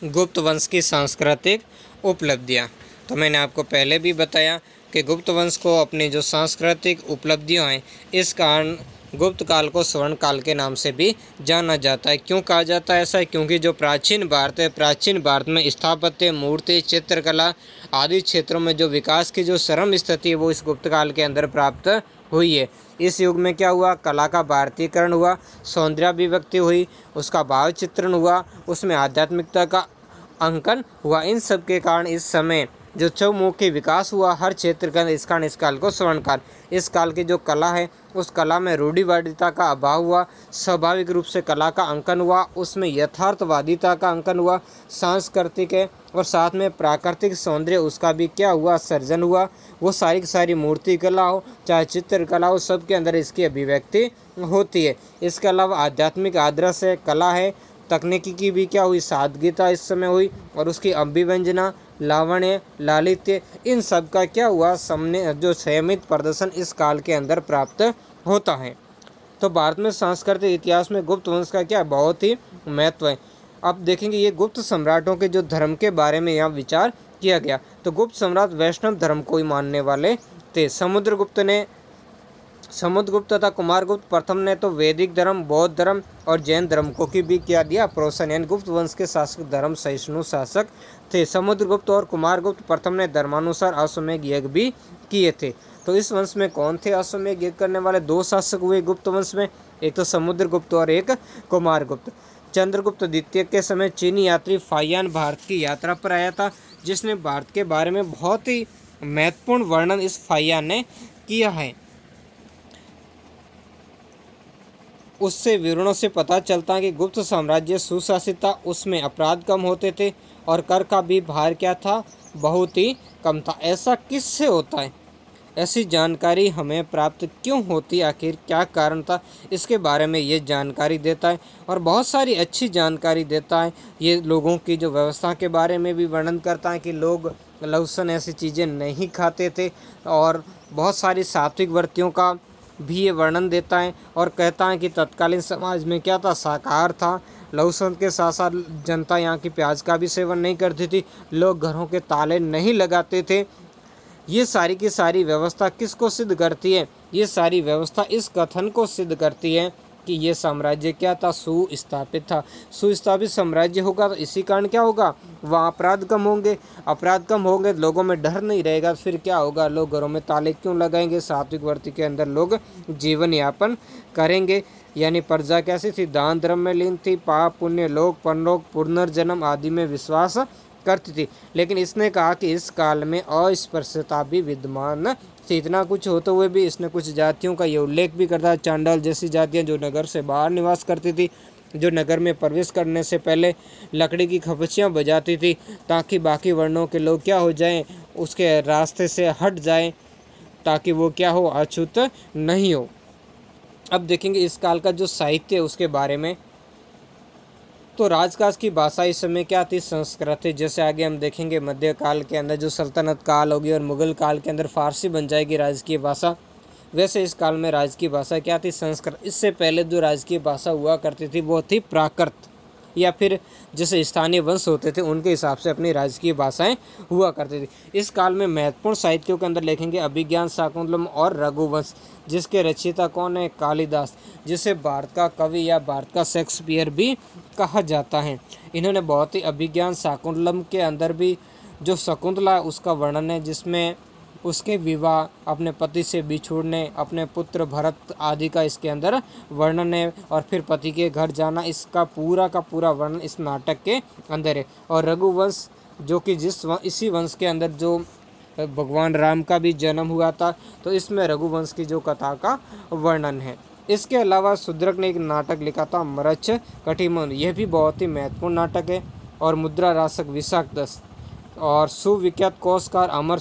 गुप्त वंश की सांस्कृतिक उपलब्धियां। तो मैंने आपको पहले भी बताया कि गुप्त वंश को अपनी जो सांस्कृतिक उपलब्धियां हैं, इस कारण गुप्त काल को स्वर्ण काल के नाम से भी जाना जाता है। क्यों कहा जाता है ऐसा? क्योंकि जो प्राचीन भारत है, प्राचीन भारत में स्थापत्य, मूर्ति, चित्रकला आदि क्षेत्रों में जो विकास की जो चरम स्थिति है वो इस गुप्त काल के अंदर प्राप्त हुई है। इस युग में क्या हुआ? कला का भारतीयकरण हुआ, सौंदर्याभिव्यक्ति हुई, उसका भाव चित्रण हुआ, उसमें आध्यात्मिकता का अंकन हुआ। इन सब के कारण इस समय जो चौमुखी विकास हुआ हर क्षेत्र का, इस कारण इस काल को स्वर्ण काल। इस काल की जो कला है उस कला में रूढ़िवादिता का अभाव हुआ, स्वाभाविक रूप से कला का अंकन हुआ, उसमें यथार्थवादिता का अंकन हुआ, सांस्कृतिक है और साथ में प्राकृतिक सौंदर्य उसका भी क्या हुआ? सर्जन हुआ। वो सारी की सारी मूर्ति कला हो चाहे चित्रकला हो, सब के अंदर इसकी अभिव्यक्ति होती है। इसके अलावा आध्यात्मिक आदर्श है, कला है, तकनीकी की भी क्या हुई? सादगीता इस समय हुई और उसकी अभिव्यंजना, लावण्य, लालित्य, इन सब का क्या हुआ? सामने जो संयमित प्रदर्शन इस काल के अंदर प्राप्त होता है। तो भारत में सांस्कृतिक इतिहास में गुप्त वंश का क्या बहुत ही महत्व है। अब देखेंगे ये गुप्त सम्राटों के जो धर्म के बारे में यहाँ विचार किया गया। तो गुप्त सम्राट वैष्णव धर्म को ही मानने वाले थे। समुद्रगुप्त तथा कुमारगुप्त प्रथम ने तो वैदिक धर्म, बौद्ध धर्म और जैन धर्म को की भी क्या दिया? प्रोत्साहन। यानी गुप्त वंश के शासक धर्म सहिष्णु शासक थे। समुद्रगुप्त और कुमारगुप्त प्रथम ने धर्मानुसार अश्वमेध यज्ञ भी किए थे। तो इस वंश में कौन थे अश्वमेध यज्ञ करने वाले? दो शासक हुए गुप्त वंश में, एक तो समुद्रगुप्त और एक कुमारगुप्त। चंद्रगुप्त द्वितीय के समय चीनी यात्री फाहियान भारत की यात्रा पर आया था, जिसने भारत के बारे में बहुत ही महत्वपूर्ण वर्णन इस फाहियान ने किया है। उससे विवरणों से पता चलता है कि गुप्त साम्राज्य सुशासित था, उसमें अपराध कम होते थे और कर का भी भार क्या था? बहुत ही कम था। ऐसा किससे होता है? ऐसी जानकारी हमें प्राप्त क्यों होती, आखिर क्या कारण था? इसके बारे में ये जानकारी देता है और बहुत सारी अच्छी जानकारी देता है। ये लोगों की जो व्यवस्था के बारे में भी वर्णन करता है कि लोग लहसुन ऐसी चीज़ें नहीं खाते थे और बहुत सारी सात्विक वृत्तियों का भी ये वर्णन देता है और कहता है कि तत्कालीन समाज में क्या था? शाकाहार था। लहसुन के साथ साथ जनता यहाँ की प्याज का भी सेवन नहीं करती थी, लोग घरों के ताले नहीं लगाते थे। ये सारी की सारी व्यवस्था किसको सिद्ध करती है? ये सारी व्यवस्था इस कथन को सिद्ध करती है कि ये साम्राज्य क्या था? सुस्थापित था। सुस्थापित साम्राज्य होगा तो इसी कारण क्या होगा? वहाँ अपराध कम होंगे, अपराध कम होंगे, लोगों में डर नहीं रहेगा, फिर क्या होगा? लोग घरों में ताले क्यों लगाएंगे? सात्विक वर्ती के अंदर लोग जीवन यापन करेंगे। यानी प्रजा कैसी थी? दान धर्म में लीन थी, पाप पुण्य, लोक परलोक, पुनर्जन्म आदि में विश्वास करती थी। लेकिन इसने कहा कि इस काल में अस्पृश्यता भी विद्यमान थी। इतना कुछ होते हुए भी इसने कुछ जातियों का ये उल्लेख भी करता है। चांडाल जैसी जातियां जो नगर से बाहर निवास करती थी, जो नगर में प्रवेश करने से पहले लकड़ी की खपचियाँ बजाती थी ताकि बाकी वर्णों के लोग क्या हो जाएं? उसके रास्ते से हट जाएं, ताकि वो क्या हो? अछूत नहीं हो। अब देखेंगे इस काल का जो साहित्य है उसके बारे में। तो राजकाज की भाषा इस समय क्या थी? संस्कृत थी। जैसे आगे हम देखेंगे मध्यकाल के अंदर जो सल्तनत काल होगी और मुगल काल के अंदर फारसी बन जाएगी राजकीय भाषा, वैसे इस काल में राजकीय भाषा क्या थी? संस्कृत। इससे पहले जो राजकीय भाषा हुआ करती थी वो थी प्राकृत, या फिर जैसे स्थानीय वंश होते थे उनके हिसाब से अपनी राजकीय भाषाएं हुआ करती थी। इस काल में महत्वपूर्ण साहित्यों के अंदर लिखेंगे अभिज्ञान, शाकुंतलम और रघुवंश, जिसके रचयिता कौन है? कालिदास, जिसे भारत का कवि या भारत का शेक्सपियर भी कहा जाता है। इन्होंने बहुत ही अभिज्ञान, शाकुंतलम के अंदर भी जो शकुंतला उसका वर्णन है, जिसमें उसके विवाह, अपने पति से बिछुड़ने, अपने पुत्र भरत आदि का इसके अंदर वर्णन है और फिर पति के घर जाना, इसका पूरा का पूरा वर्णन इस नाटक के अंदर है। और रघुवंश जो कि इसी वंश के अंदर जो भगवान राम का भी जन्म हुआ था, तो इसमें रघुवंश की जो कथा का वर्णन है। इसके अलावा शूद्रक ने एक नाटक लिखा था मरच कटिमन, यह भी बहुत ही महत्वपूर्ण नाटक है। और मुद्रा रासक विशाखदस और सुविख्यात कोशकार अमर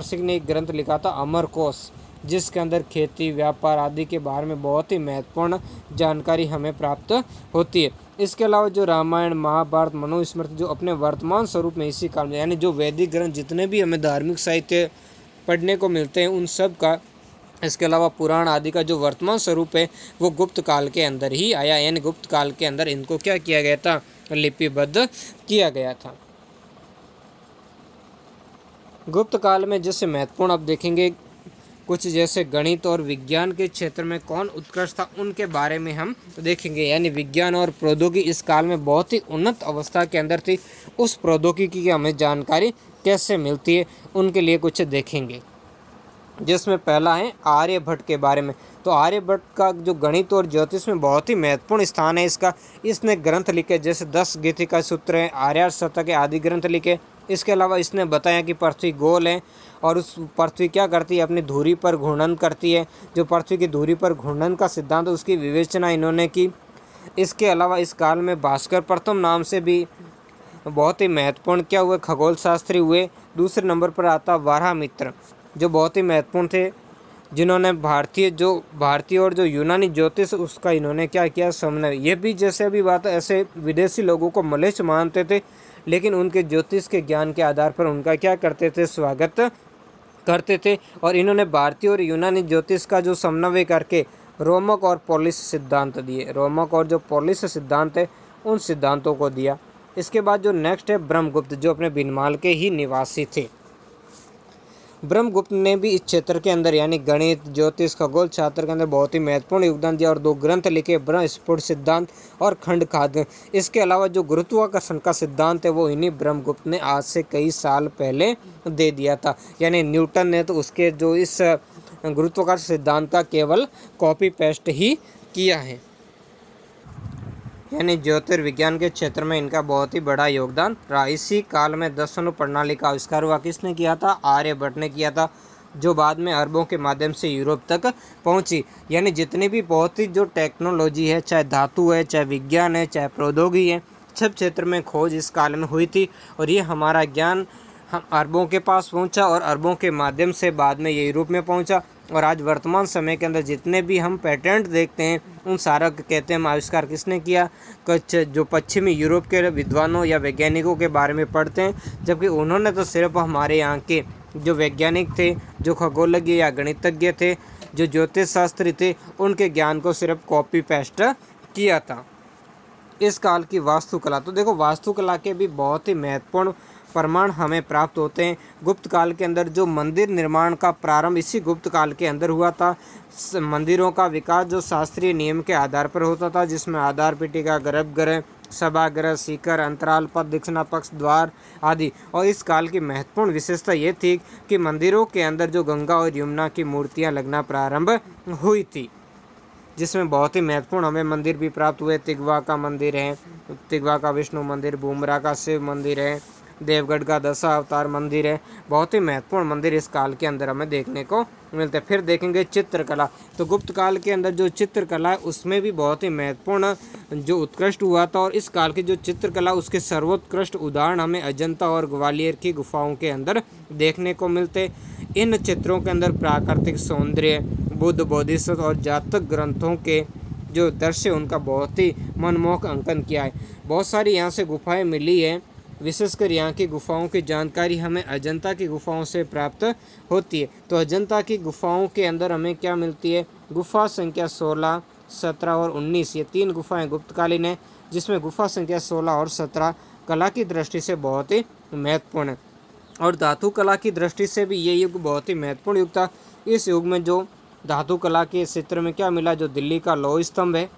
सिंह ने एक ग्रंथ लिखा था अमर कोश, जिसके अंदर खेती, व्यापार आदि के बारे में बहुत ही महत्वपूर्ण जानकारी हमें प्राप्त होती है। इसके अलावा जो रामायण, महाभारत, मनुस्मृति जो अपने वर्तमान स्वरूप में इसी काल में, यानी जो वैदिक ग्रंथ जितने भी हमें धार्मिक साहित्य पढ़ने को मिलते हैं उन सब का, इसके अलावा पुराण आदि का जो वर्तमान स्वरूप है वो गुप्त काल के अंदर ही आया, यानी गुप्त काल के अंदर इनको क्या किया गया था, लिपिबद्ध किया गया था। गुप्त काल में जैसे महत्वपूर्ण अब देखेंगे कुछ, जैसे गणित और विज्ञान के क्षेत्र में कौन उत्कृष्ट था उनके बारे में हम देखेंगे। यानी विज्ञान और प्रौद्योगिकी इस काल में बहुत ही उन्नत अवस्था के अंदर थी। उस प्रौद्योगिकी की हमें जानकारी कैसे मिलती है उनके लिए कुछ देखेंगे, जिसमें पहला है आर्यभट्ट के बारे में। तो आर्यभट्ट का जो गणित और ज्योतिष में बहुत ही महत्वपूर्ण स्थान है इसका। इसने ग्रंथ लिखे, जैसे 10 गीतिका सूत्र हैं, आर्यार्थ शतक के आदि ग्रंथ लिखे। इसके अलावा इसने बताया कि पृथ्वी गोल है और उस पृथ्वी क्या करती है, अपनी धुरी पर घूर्णन करती है। जो पृथ्वी की धुरी पर घूर्णन का सिद्धांत है उसकी विवेचना इन्होंने की। इसके अलावा इस काल में भास्कर प्रथम नाम से भी बहुत ही महत्वपूर्ण क्या हुए, खगोल शास्त्री हुए। दूसरे नंबर पर आता वारामित्र, जो बहुत ही महत्वपूर्ण थे, जिन्होंने भारतीय और जो यूनानी ज्योतिष उसका इन्होंने क्या किया, समन्वय। ये भी जैसे अभी बात है, ऐसे विदेशी लोगों को मलेच्छ मानते थे, लेकिन उनके ज्योतिष के ज्ञान के आधार पर उनका क्या करते थे, स्वागत करते थे। और इन्होंने भारतीय और यूनानी ज्योतिष का जो समन्वय करके रोमक और पॉलिश सिद्धांत दिए। रोमक और जो पॉलिश सिद्धांत है उन सिद्धांतों को दिया। इसके बाद जो नेक्स्ट है ब्रह्मगुप्त, जो अपने बिनमाल के ही निवासी थे। ब्रह्मगुप्त ने भी इस क्षेत्र के अंदर यानी गणित, ज्योतिष, खगोल शास्त्र के अंदर बहुत ही महत्वपूर्ण योगदान दिया और 2 ग्रंथ लिखे, ब्रह्मस्फुट सिद्धांत और खंडखाद्य। इसके अलावा जो गुरुत्वाकर्षण का सिद्धांत है वो इन्हीं ब्रह्मगुप्त ने आज से कई साल पहले दे दिया था। यानी न्यूटन ने तो उसके जो इस गुरुत्वाकर्षण सिद्धांत का केवल कॉपी पेस्ट ही किया है। यानी ज्योतिर्विज्ञान के क्षेत्र में इनका बहुत ही बड़ा योगदान रहा। इसी काल में दर्शन प्रणाली का आविष्कार हुआ। किसने किया था, आर्यभट्ट ने किया था, जो बाद में अरबों के माध्यम से यूरोप तक पहुंची। यानी जितनी भी बहुत ही जो टेक्नोलॉजी है, चाहे धातु है, चाहे विज्ञान है, चाहे प्रौद्योगिकी है, सब क्षेत्र में खोज इस काल में हुई थी। और ये हमारा ज्ञान हम अरबों के पास पहुंचा और अरबों के माध्यम से बाद में ये यूरोप में पहुंचा। और आज वर्तमान समय के अंदर जितने भी हम पेटेंट देखते हैं उन सारा कहते हैं हम आविष्कार किसने किया, कुछ जो पश्चिमी यूरोप के विद्वानों या वैज्ञानिकों के बारे में पढ़ते हैं, जबकि उन्होंने तो सिर्फ हमारे यहाँ के जो वैज्ञानिक थे, जो खगोलज्ञ या गणितज्ञ थे, जो ज्योतिष शास्त्री थे, उनके ज्ञान को सिर्फ कॉपी पेस्ट किया था। इस काल की वास्तुकला, तो देखो वास्तुकला के भी बहुत ही महत्वपूर्ण प्रमाण हमें प्राप्त होते हैं। गुप्त काल के अंदर जो मंदिर निर्माण का प्रारंभ इसी गुप्त काल के अंदर हुआ था। मंदिरों का विकास जो शास्त्रीय नियम के आधार पर होता था, जिसमें आधार, पीठिका, गर्भगृह, सभागृह, शिखर, अंतराल पथ, दक्षिणा पक्ष, द्वार आदि। और इस काल की महत्वपूर्ण विशेषता ये थी कि मंदिरों के अंदर जो गंगा और यमुना की मूर्तियाँ लगना प्रारंभ हुई थी, जिसमें बहुत ही महत्वपूर्ण हमें मंदिर भी प्राप्त हुए। तिगवा का मंदिर है, तिगवा का विष्णु मंदिर, बुमरा का शिव मंदिर है, देवगढ़ का दशा अवतार मंदिर है। बहुत ही महत्वपूर्ण मंदिर इस काल के अंदर हमें देखने को मिलते हैं। फिर देखेंगे चित्रकला। तो गुप्त काल के अंदर जो चित्रकला है उसमें भी बहुत ही महत्वपूर्ण जो उत्कृष्ट हुआ था। और इस काल की जो चित्रकला उसके सर्वोत्कृष्ट उदाहरण हमें अजंता और ग्वालियर की गुफाओं के अंदर देखने को मिलते। इन चित्रों के अंदर प्राकृतिक सौंदर्य, बुद्ध, बोधिसत्व और जातक ग्रंथों के जो दृश्य उनका बहुत ही मनमोहक अंकन किया है। बहुत सारी यहाँ से गुफाएँ मिली है। विशेषकर यहाँ की गुफाओं की जानकारी हमें अजंता की गुफाओं से प्राप्त होती है। तो अजंता की गुफाओं के अंदर हमें क्या मिलती है, गुफा संख्या 16, 17 और 19 ये 3 गुफाएं गुप्तकालीन है, जिसमें गुफा संख्या 16 और 17 कला की दृष्टि से बहुत ही महत्वपूर्ण है। और धातु कला की दृष्टि से भी ये युग बहुत ही महत्वपूर्ण युग था। इस युग में जो धातु कला के क्षेत्र में क्या मिला, जो दिल्ली का लौह स्तंभ है,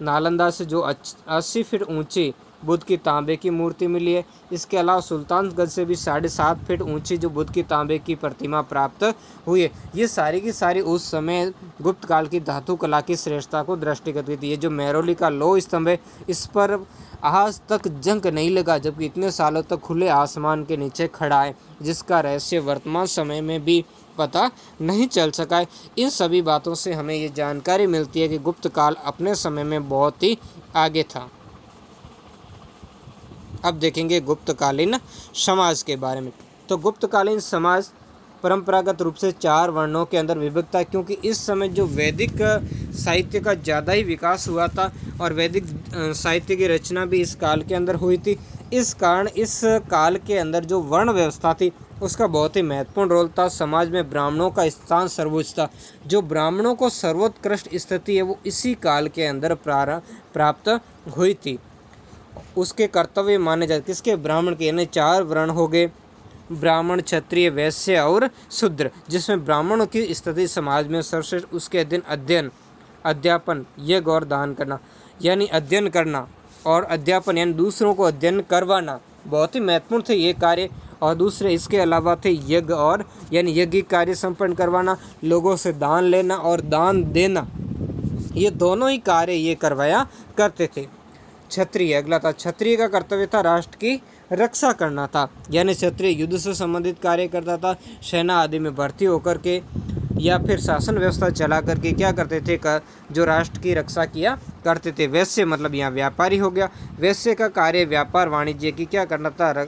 नालंदा से जो 80 फीट ऊंची बुद्ध की तांबे की मूर्ति मिली है। इसके अलावा सुल्तानगंज से भी 7.5 फीट ऊंची जो बुद्ध की तांबे की प्रतिमा प्राप्त हुई है। ये सारी की सारी उस समय गुप्त काल की धातु कला की श्रेष्ठता को दृष्टिगत की थी। ये जो मेहरौली का लौह स्तंभ है इस पर आज तक जंग नहीं लगा, जबकि इतने सालों तक खुले आसमान के नीचे खड़ा है, जिसका रहस्य वर्तमान समय में भी पता नहीं चल सका है। इन सभी बातों से हमें ये जानकारी मिलती है कि गुप्त काल अपने समय में बहुत ही आगे था। अब देखेंगे गुप्तकालीन समाज के बारे में। तो गुप्तकालीन समाज परंपरागत रूप से 4 वर्णों के अंदर विभक्त था, क्योंकि इस समय जो वैदिक साहित्य का ज़्यादा ही विकास हुआ था और वैदिक साहित्य की रचना भी इस काल के अंदर हुई थी। इस कारण इस काल के अंदर जो वर्ण व्यवस्था थी उसका बहुत ही महत्वपूर्ण रोल था। समाज में ब्राह्मणों का स्थान सर्वोच्च था। जो ब्राह्मणों को सर्वोत्कृष्ट स्थिति है वो इसी काल के अंदर प्राप्त हुई थी। उसके कर्तव्य माने जाते किसके, ब्राह्मण के, यानी 4 वर्ण हो गए, ब्राह्मण, क्षत्रिय, वैश्य और शूद्र, जिसमें ब्राह्मणों की स्थिति समाज में सर्वश्रेष्ठ। उसके अध्ययन, अध्यापन, यज्ञ और दान करना, यानी अध्ययन करना और अध्यापन यानी दूसरों को अध्ययन करवाना बहुत ही महत्वपूर्ण थे ये कार्य। और दूसरे इसके अलावा थे यज्ञ और यानी यज्ञिक कार्य संपन्न करवाना, लोगों से दान लेना और दान देना, ये दोनों ही कार्य ये करवाया करते थे। क्षत्रिय अगला था। क्षत्रिय का कर्तव्य था राष्ट्र की रक्षा करना था, यानी क्षत्रिय युद्ध से संबंधित कार्य करता था। सेना आदि में भर्ती होकर के या फिर शासन व्यवस्था चला करके क्या करते थे, जो राष्ट्र की रक्षा किया करते थे। वैश्य मतलब यहाँ व्यापारी हो गया। वैश्य का कार्य व्यापार वाणिज्य की क्या करना था,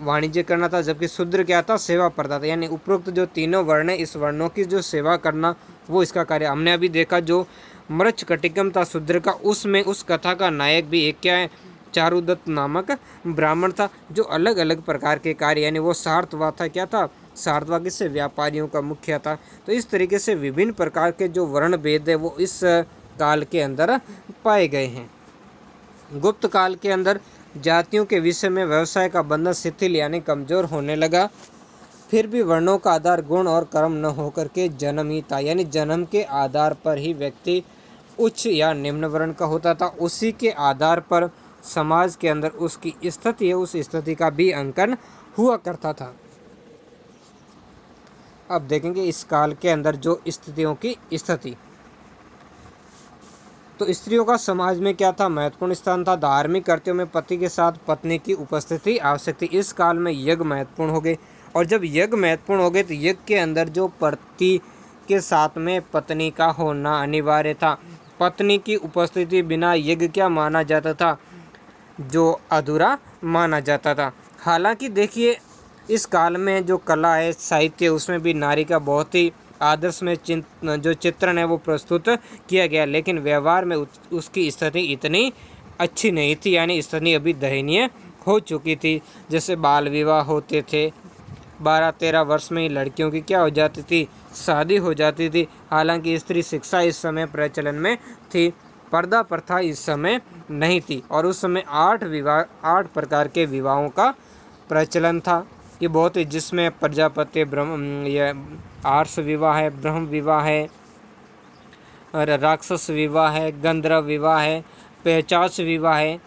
वाणिज्य करना था। जबकि शूद्र क्या था, सेवा करता था। यानी उपरोक्त जो तीनों वर्ण है, इस वर्णों की जो सेवा करना वो इसका कार्य। हमने अभी देखा जो मृच्छकटिकम था शूद्र का, उसमें उस कथा का नायक भी एक क्या है, चारुदत्त नामक ब्राह्मण था, जो अलग अलग प्रकार के कार्य यानी वो सार्थवा था। क्या था, सार्थवा, किससे, व्यापारियों का मुखिया था। तो इस तरीके से विभिन्न प्रकार के जो वर्ण भेद है वो इस काल के अंदर पाए गए हैं। गुप्त काल के अंदर जातियों के विषय में व्यवसाय का बंधन शिथिल यानी कमजोर होने लगा। फिर भी वर्णों का आधार गुण और कर्म न होकर के जन्म ही था, यानी जन्म के आधार पर ही व्यक्ति उच्च या निम्न वर्ण का होता था। उसी के आधार पर समाज के अंदर उसकी स्थिति है, उस स्थिति का भी अंकन हुआ करता था। अब देखेंगे इस काल के अंदर जो स्थितियों की स्थिति, तो स्त्रियों का समाज में क्या था, महत्वपूर्ण स्थान था। धार्मिक कर्तव्यों में पति के साथ पत्नी की उपस्थिति आवश्यक थी। इस काल में यज्ञ महत्वपूर्ण हो गए, और जब यज्ञ महत्वपूर्ण हो गए तो यज्ञ के अंदर जो पति के साथ में पत्नी का होना अनिवार्य था। पत्नी की उपस्थिति बिना यज्ञ क्या माना जाता था, जो अधूरा माना जाता था। हालांकि देखिए इस काल में जो कला है, साहित्य, उसमें भी नारी का बहुत ही आदर्श में जो चित्रण है वो प्रस्तुत किया गया, लेकिन व्यवहार में उसकी स्थिति इतनी अच्छी नहीं थी, यानी स्थिति अभी दयनीय हो चुकी थी। जैसे बाल विवाह होते थे, 12-13 वर्ष में ही लड़कियों की क्या हो जाती थी, शादी हो जाती थी। हालांकि स्त्री शिक्षा इस समय प्रचलन में थी, पर्दा प्रथा इस समय नहीं थी, और उस समय 8 प्रकार के विवाहों का प्रचलन था। ये बहुत ही, जिसमें प्रजापति, ब्रह्म, ये आर्ष विवाह है, ब्रह्म विवाह है, और राक्षस विवाह है, गंधर्व विवाह है, पैचाच विवाह है।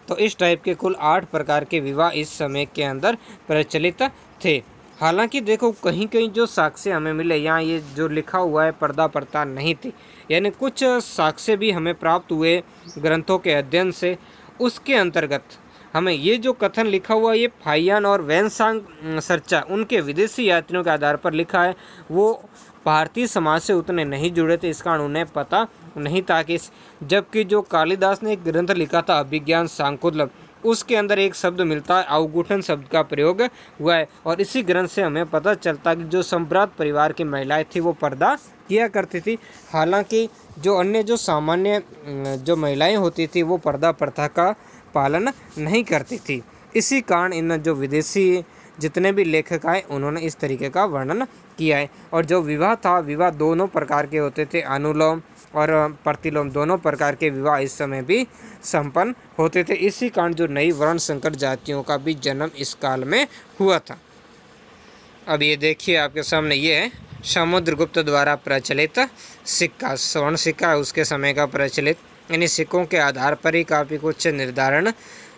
तो इस टाइप के कुल 8 प्रकार के विवाह इस समय के अंदर प्रचलित थे। हालांकि देखो कहीं कहीं जो साक्ष्य हमें मिले, यहाँ ये जो लिखा हुआ है पर्दा प्रथा नहीं थी, यानी कुछ साक्ष्य भी हमें प्राप्त हुए ग्रंथों के अध्ययन से। उसके अंतर्गत हमें ये जो कथन लिखा हुआ, ये फाइयान और वैनसांग सर्चा उनके विदेशी यात्रियों के आधार पर लिखा है। वो भारतीय समाज से उतने नहीं जुड़े थे, इस कारण उन्हें पता नहीं था कि जबकि जो कालिदास ने एक ग्रंथ लिखा था अभिज्ञान शाकुंतलम, उसके अंदर एक शब्द मिलता है, अवगुठन शब्द का प्रयोग हुआ है। और इसी ग्रंथ से हमें पता चलता कि जो सम्भ्रांत परिवार की महिलाएं थी वो पर्दा किया करती थी। हालांकि जो अन्य जो सामान्य जो महिलाएं होती थी वो पर्दा प्रथा का पालन नहीं करती थी। इसी कारण इन जो विदेशी जितने भी लेखक आए उन्होंने इस तरीके का वर्णन किया है। और जो विवाह था, विवाह दोनों प्रकार के होते थे, अनुलोम और प्रतिलोम दोनों प्रकार के विवाह इस समय भी संपन्न होते थे। इसी कारण जो नई वर्ण संकर जातियों का भी जन्म इस काल में हुआ था। अब ये देखिए आपके सामने ये है समुद्रगुप्त द्वारा प्रचलित सिक्का, स्वर्ण सिक्का है उसके समय का प्रचलित, यानी सिक्कों के आधार पर ही काफ़ी कुछ निर्धारण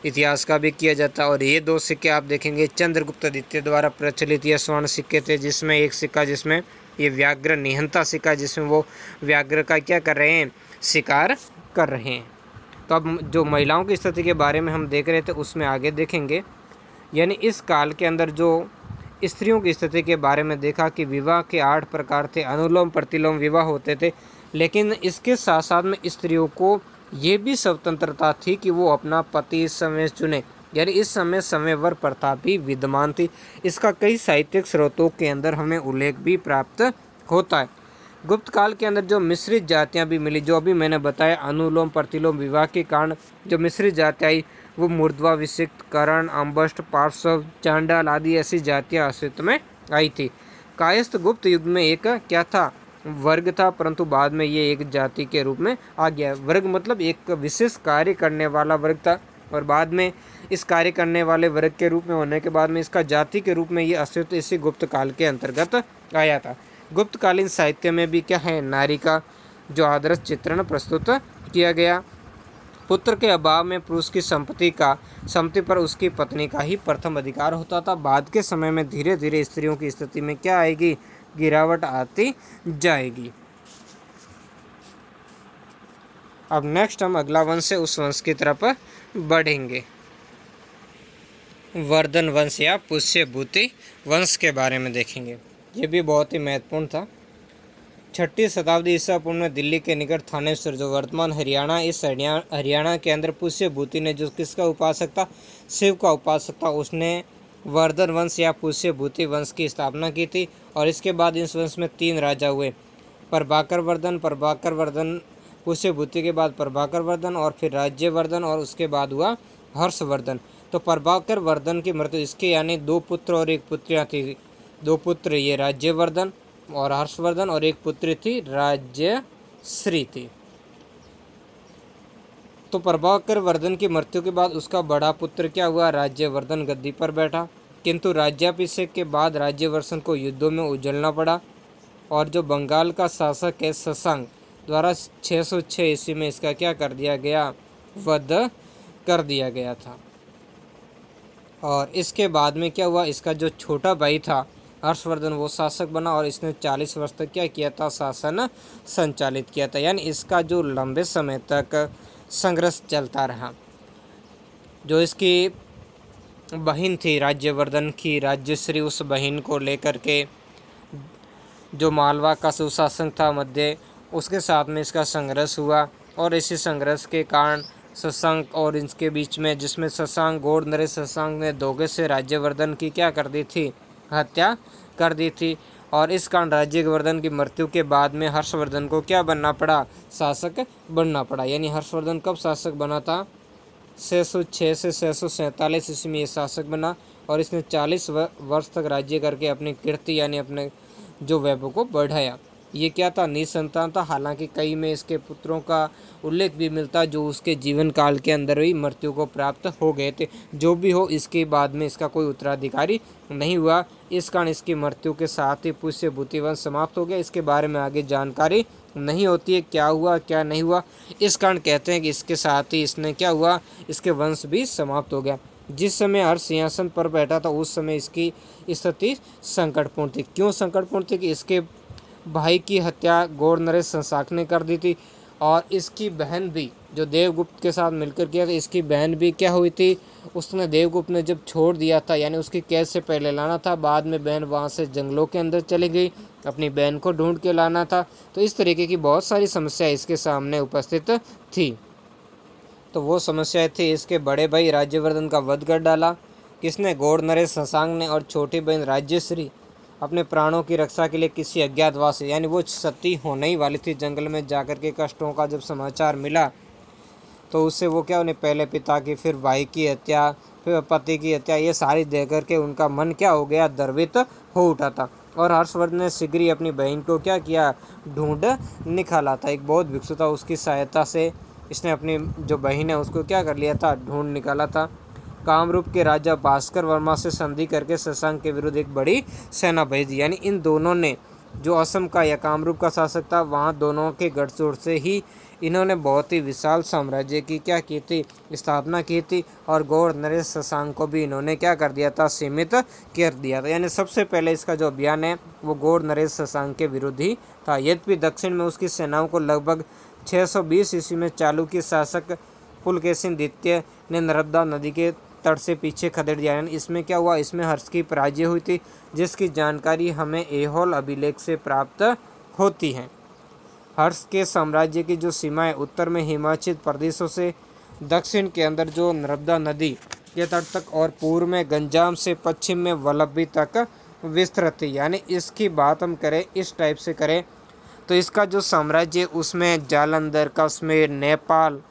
इतिहास का भी किया जाता है। और ये 2 सिक्के आप देखेंगे चंद्रगुप्त द्वितीय द्वारा प्रचलित ये स्वर्ण सिक्के थे, जिसमें एक सिक्का जिसमें ये व्याघ्र निहंता सिक्का, जिसमें वो व्याघ्र का क्या कर रहे हैं, शिकार कर रहे हैं। तो अब जो महिलाओं की स्थिति के बारे में हम देख रहे थे उसमें आगे देखेंगे, यानी इस काल के अंदर जो स्त्रियों की स्थिति के बारे में देखा कि विवाह के 8 प्रकार थे, अनुलोम प्रतिलोम विवाह होते थे, लेकिन इसके साथ साथ में स्त्रियों को ये भी स्वतंत्रता थी कि वो अपना पति इस समय चुने। यानी इस समय समयवर प्रथा भी विद्यमान थी। इसका कई साहित्यिक स्रोतों के अंदर हमें उल्लेख भी प्राप्त होता है। गुप्त काल के अंदर जो मिश्रित जातियां भी मिली, जो अभी मैंने बताया अनुलोम प्रतिलोम विवाह के कारण जो मिश्रित जातियाँ आई वो मूर्ध्वा, विशिष्ट, करण, अंबष्ट, पार्श्व, चांडाल आदि ऐसी जातियाँ अस्तित्व में आई थी। कायस्थ गुप्त युग में एक क्या था, वर्ग था, परंतु बाद में ये एक जाति के रूप में आ गया। वर्ग मतलब एक विशेष कार्य करने वाला वर्ग था, और बाद में इस कार्य करने वाले वर्ग के रूप में होने के बाद में इसका जाति के रूप में ये अस्तित्व इसी गुप्त काल के अंतर्गत आया था। गुप्तकालीन साहित्य में भी क्या है, नारी का जो आदर्श चित्रण प्रस्तुत किया गया। पुत्र के अभाव में पुरुष की संपत्ति पर उसकी पत्नी का ही प्रथम अधिकार होता था। बाद के समय में धीरे धीरे स्त्रियों की स्थिति में क्या आएगी, गिरावट आती जाएगी। अब नेक्स्ट हम अगला वंश है उस वंश की तरफ बढ़ेंगे। वर्धन वंश या पुष्यभूति वंश के बारे में देखेंगे। ये भी बहुत ही महत्वपूर्ण था। 6वीं शताब्दी ईसा पूर्व में दिल्ली के निकट थानेश्वर जो वर्तमान हरियाणा, इस हरियाणा के अंदर पुष्यभूति ने जो किसका उपासक था, शिव का उपासक था, उसने वर्धन वंश या पुष्यभूति वंश की स्थापना की थी। और इसके बाद इस वंश में 3 राजा हुए, प्रभाकर वर्धन, पुष्यभूति के बाद प्रभाकर वर्धन और फिर राज्यवर्धन और उसके बाद हुआ हर्षवर्धन। तो प्रभाकर वर्धन की मृत्यु, इसके यानी 2 पुत्र और 1 पुत्रियाँ थी। 2 पुत्र ये राज्यवर्धन और हर्षवर्धन, और 1 पुत्री थी राज्यश्री थी। तो प्रभाकर वर्धन की मृत्यु के बाद उसका बड़ा पुत्र क्या हुआ, राज्यवर्धन गद्दी पर बैठा। किंतु राज्याभिषेक के बाद राज्यवर्धन को युद्धों में उजलना पड़ा, और जो बंगाल का शासक है शशांक द्वारा 606 ईस्वी में इसका क्या कर दिया गया, वध कर दिया गया था। और इसके बाद में क्या हुआ, इसका जो छोटा भाई था हर्षवर्धन वो शासक बना, और इसने 40 वर्ष तक क्या किया था, शासन संचालित किया था। यानी इसका जो लंबे समय तक संघर्ष चलता रहा। जो इसकी बहन थी राज्यवर्धन की राज्यश्री, उस बहन को लेकर के जो मालवा का सुशासन था मध्य, उसके साथ में इसका संघर्ष हुआ। और इसी संघर्ष के कारण शशांक और इनके बीच में, जिसमें शशांक गौड़ नरेश शशांक ने धोखे से राज्यवर्धन की क्या कर दी थी, हत्या कर दी थी। और इस कारण राज्यवर्धन की मृत्यु के बाद में हर्षवर्धन को क्या बनना पड़ा, शासक बनना पड़ा। यानी हर्षवर्धन कब शासक बना था, 606 से 647 ईस्वी में ये शासक बना, और इसने 40 वर्ष तक राज्य करके अपनी कीर्ति यानी अपने जो वैभव को बढ़ाया। ये क्या था, निसंतान था। हालांकि कई में इसके पुत्रों का उल्लेख भी मिलता जो उसके जीवन काल के अंदर ही मृत्यु को प्राप्त हो गए थे। जो भी हो, इसके बाद में इसका कोई उत्तराधिकारी नहीं हुआ। इस कारण इसकी मृत्यु के साथ ही पुष्यभूति वंश समाप्त हो गया। इसके बारे में आगे जानकारी नहीं होती है, क्या हुआ क्या नहीं हुआ। इस कारण कहते हैं कि इसके साथ ही इसने क्या हुआ, इसके वंश भी समाप्त हो गया। जिस समय हर्ष सिंहासन पर बैठा था उस समय इसकी स्थिति संकटपूर्ण थी। क्यों संकटपूर्ण थी, कि इसके भाई की हत्या गौड़ नरेश शशांक ने कर दी थी, और इसकी बहन भी जो देवगुप्त के साथ मिलकर किया था, इसकी बहन भी क्या हुई थी, उसने देवगुप्त ने जब छोड़ दिया था, यानी उसकी कैद से पहले लाना था। बाद में बहन वहाँ से जंगलों के अंदर चली गई, अपनी बहन को ढूंढ के लाना था। तो इस तरीके की बहुत सारी समस्या इसके सामने उपस्थित थी। तो वो समस्याएं थी, इसके बड़े भाई राज्यवर्धन का वध कर डाला किसने, गौड़ नरेश शशांक ने, और छोटी बहन राज्यश्री अपने प्राणों की रक्षा के लिए किसी अज्ञातवास से, यानी वो सती होने ही वाली थी, जंगल में जाकर के कष्टों का जब समाचार मिला तो उससे वो क्या, उन्हें पहले पिता की, फिर भाई की हत्या, फिर पति की हत्या, ये सारी देख करके उनका मन क्या हो गया, द्रवित हो उठा था। और हर्षवर्धन ने शीघ्र ही अपनी बहन को क्या किया, ढूंढ निकाला था। एक बहुत भिक्षु था, उसकी सहायता से इसने अपनी जो बहन है उसको क्या कर लिया था, ढूंढ निकाला था। कामरूप के राजा भास्कर वर्मा से संधि करके शशांक के विरुद्ध एक बड़ी सेना भेजी। यानी इन दोनों ने, जो असम का या कामरूप का शासक था, वहाँ दोनों के गठजोड़ से ही इन्होंने बहुत ही विशाल साम्राज्य की क्या की थी, स्थापना की थी। और गौड़ नरेश शशांक को भी इन्होंने क्या कर दिया था, सीमित कर दिया था। यानी सबसे पहले इसका जो अभियान है वो गौड़ नरेश शशांक के विरुद्ध ही था। यद्यपि दक्षिण में उसकी सेनाओं को लगभग 620 ईस्वी में चालुक्य शासक पुलकेशिन द्वितीय ने नर्मदा नदी के तट से पीछे खदेड़ दिया। इसमें क्या हुआ, इसमें हर्ष की पराजय हुई थी, जिसकी जानकारी हमें ऐहोल अभिलेख से प्राप्त होती है। हर्ष के साम्राज्य की जो सीमाएं उत्तर में हिमाचल प्रदेशों से, दक्षिण के अंदर जो नर्मदा नदी के तट तक और पूर्व में गंजाम से पश्चिम में वल्लभी तक विस्तृत थी। यानी इसकी बात हम करें इस टाइप से करें तो इसका जो साम्राज्य उसमें जालंधर, कश्मीर, नेपाल,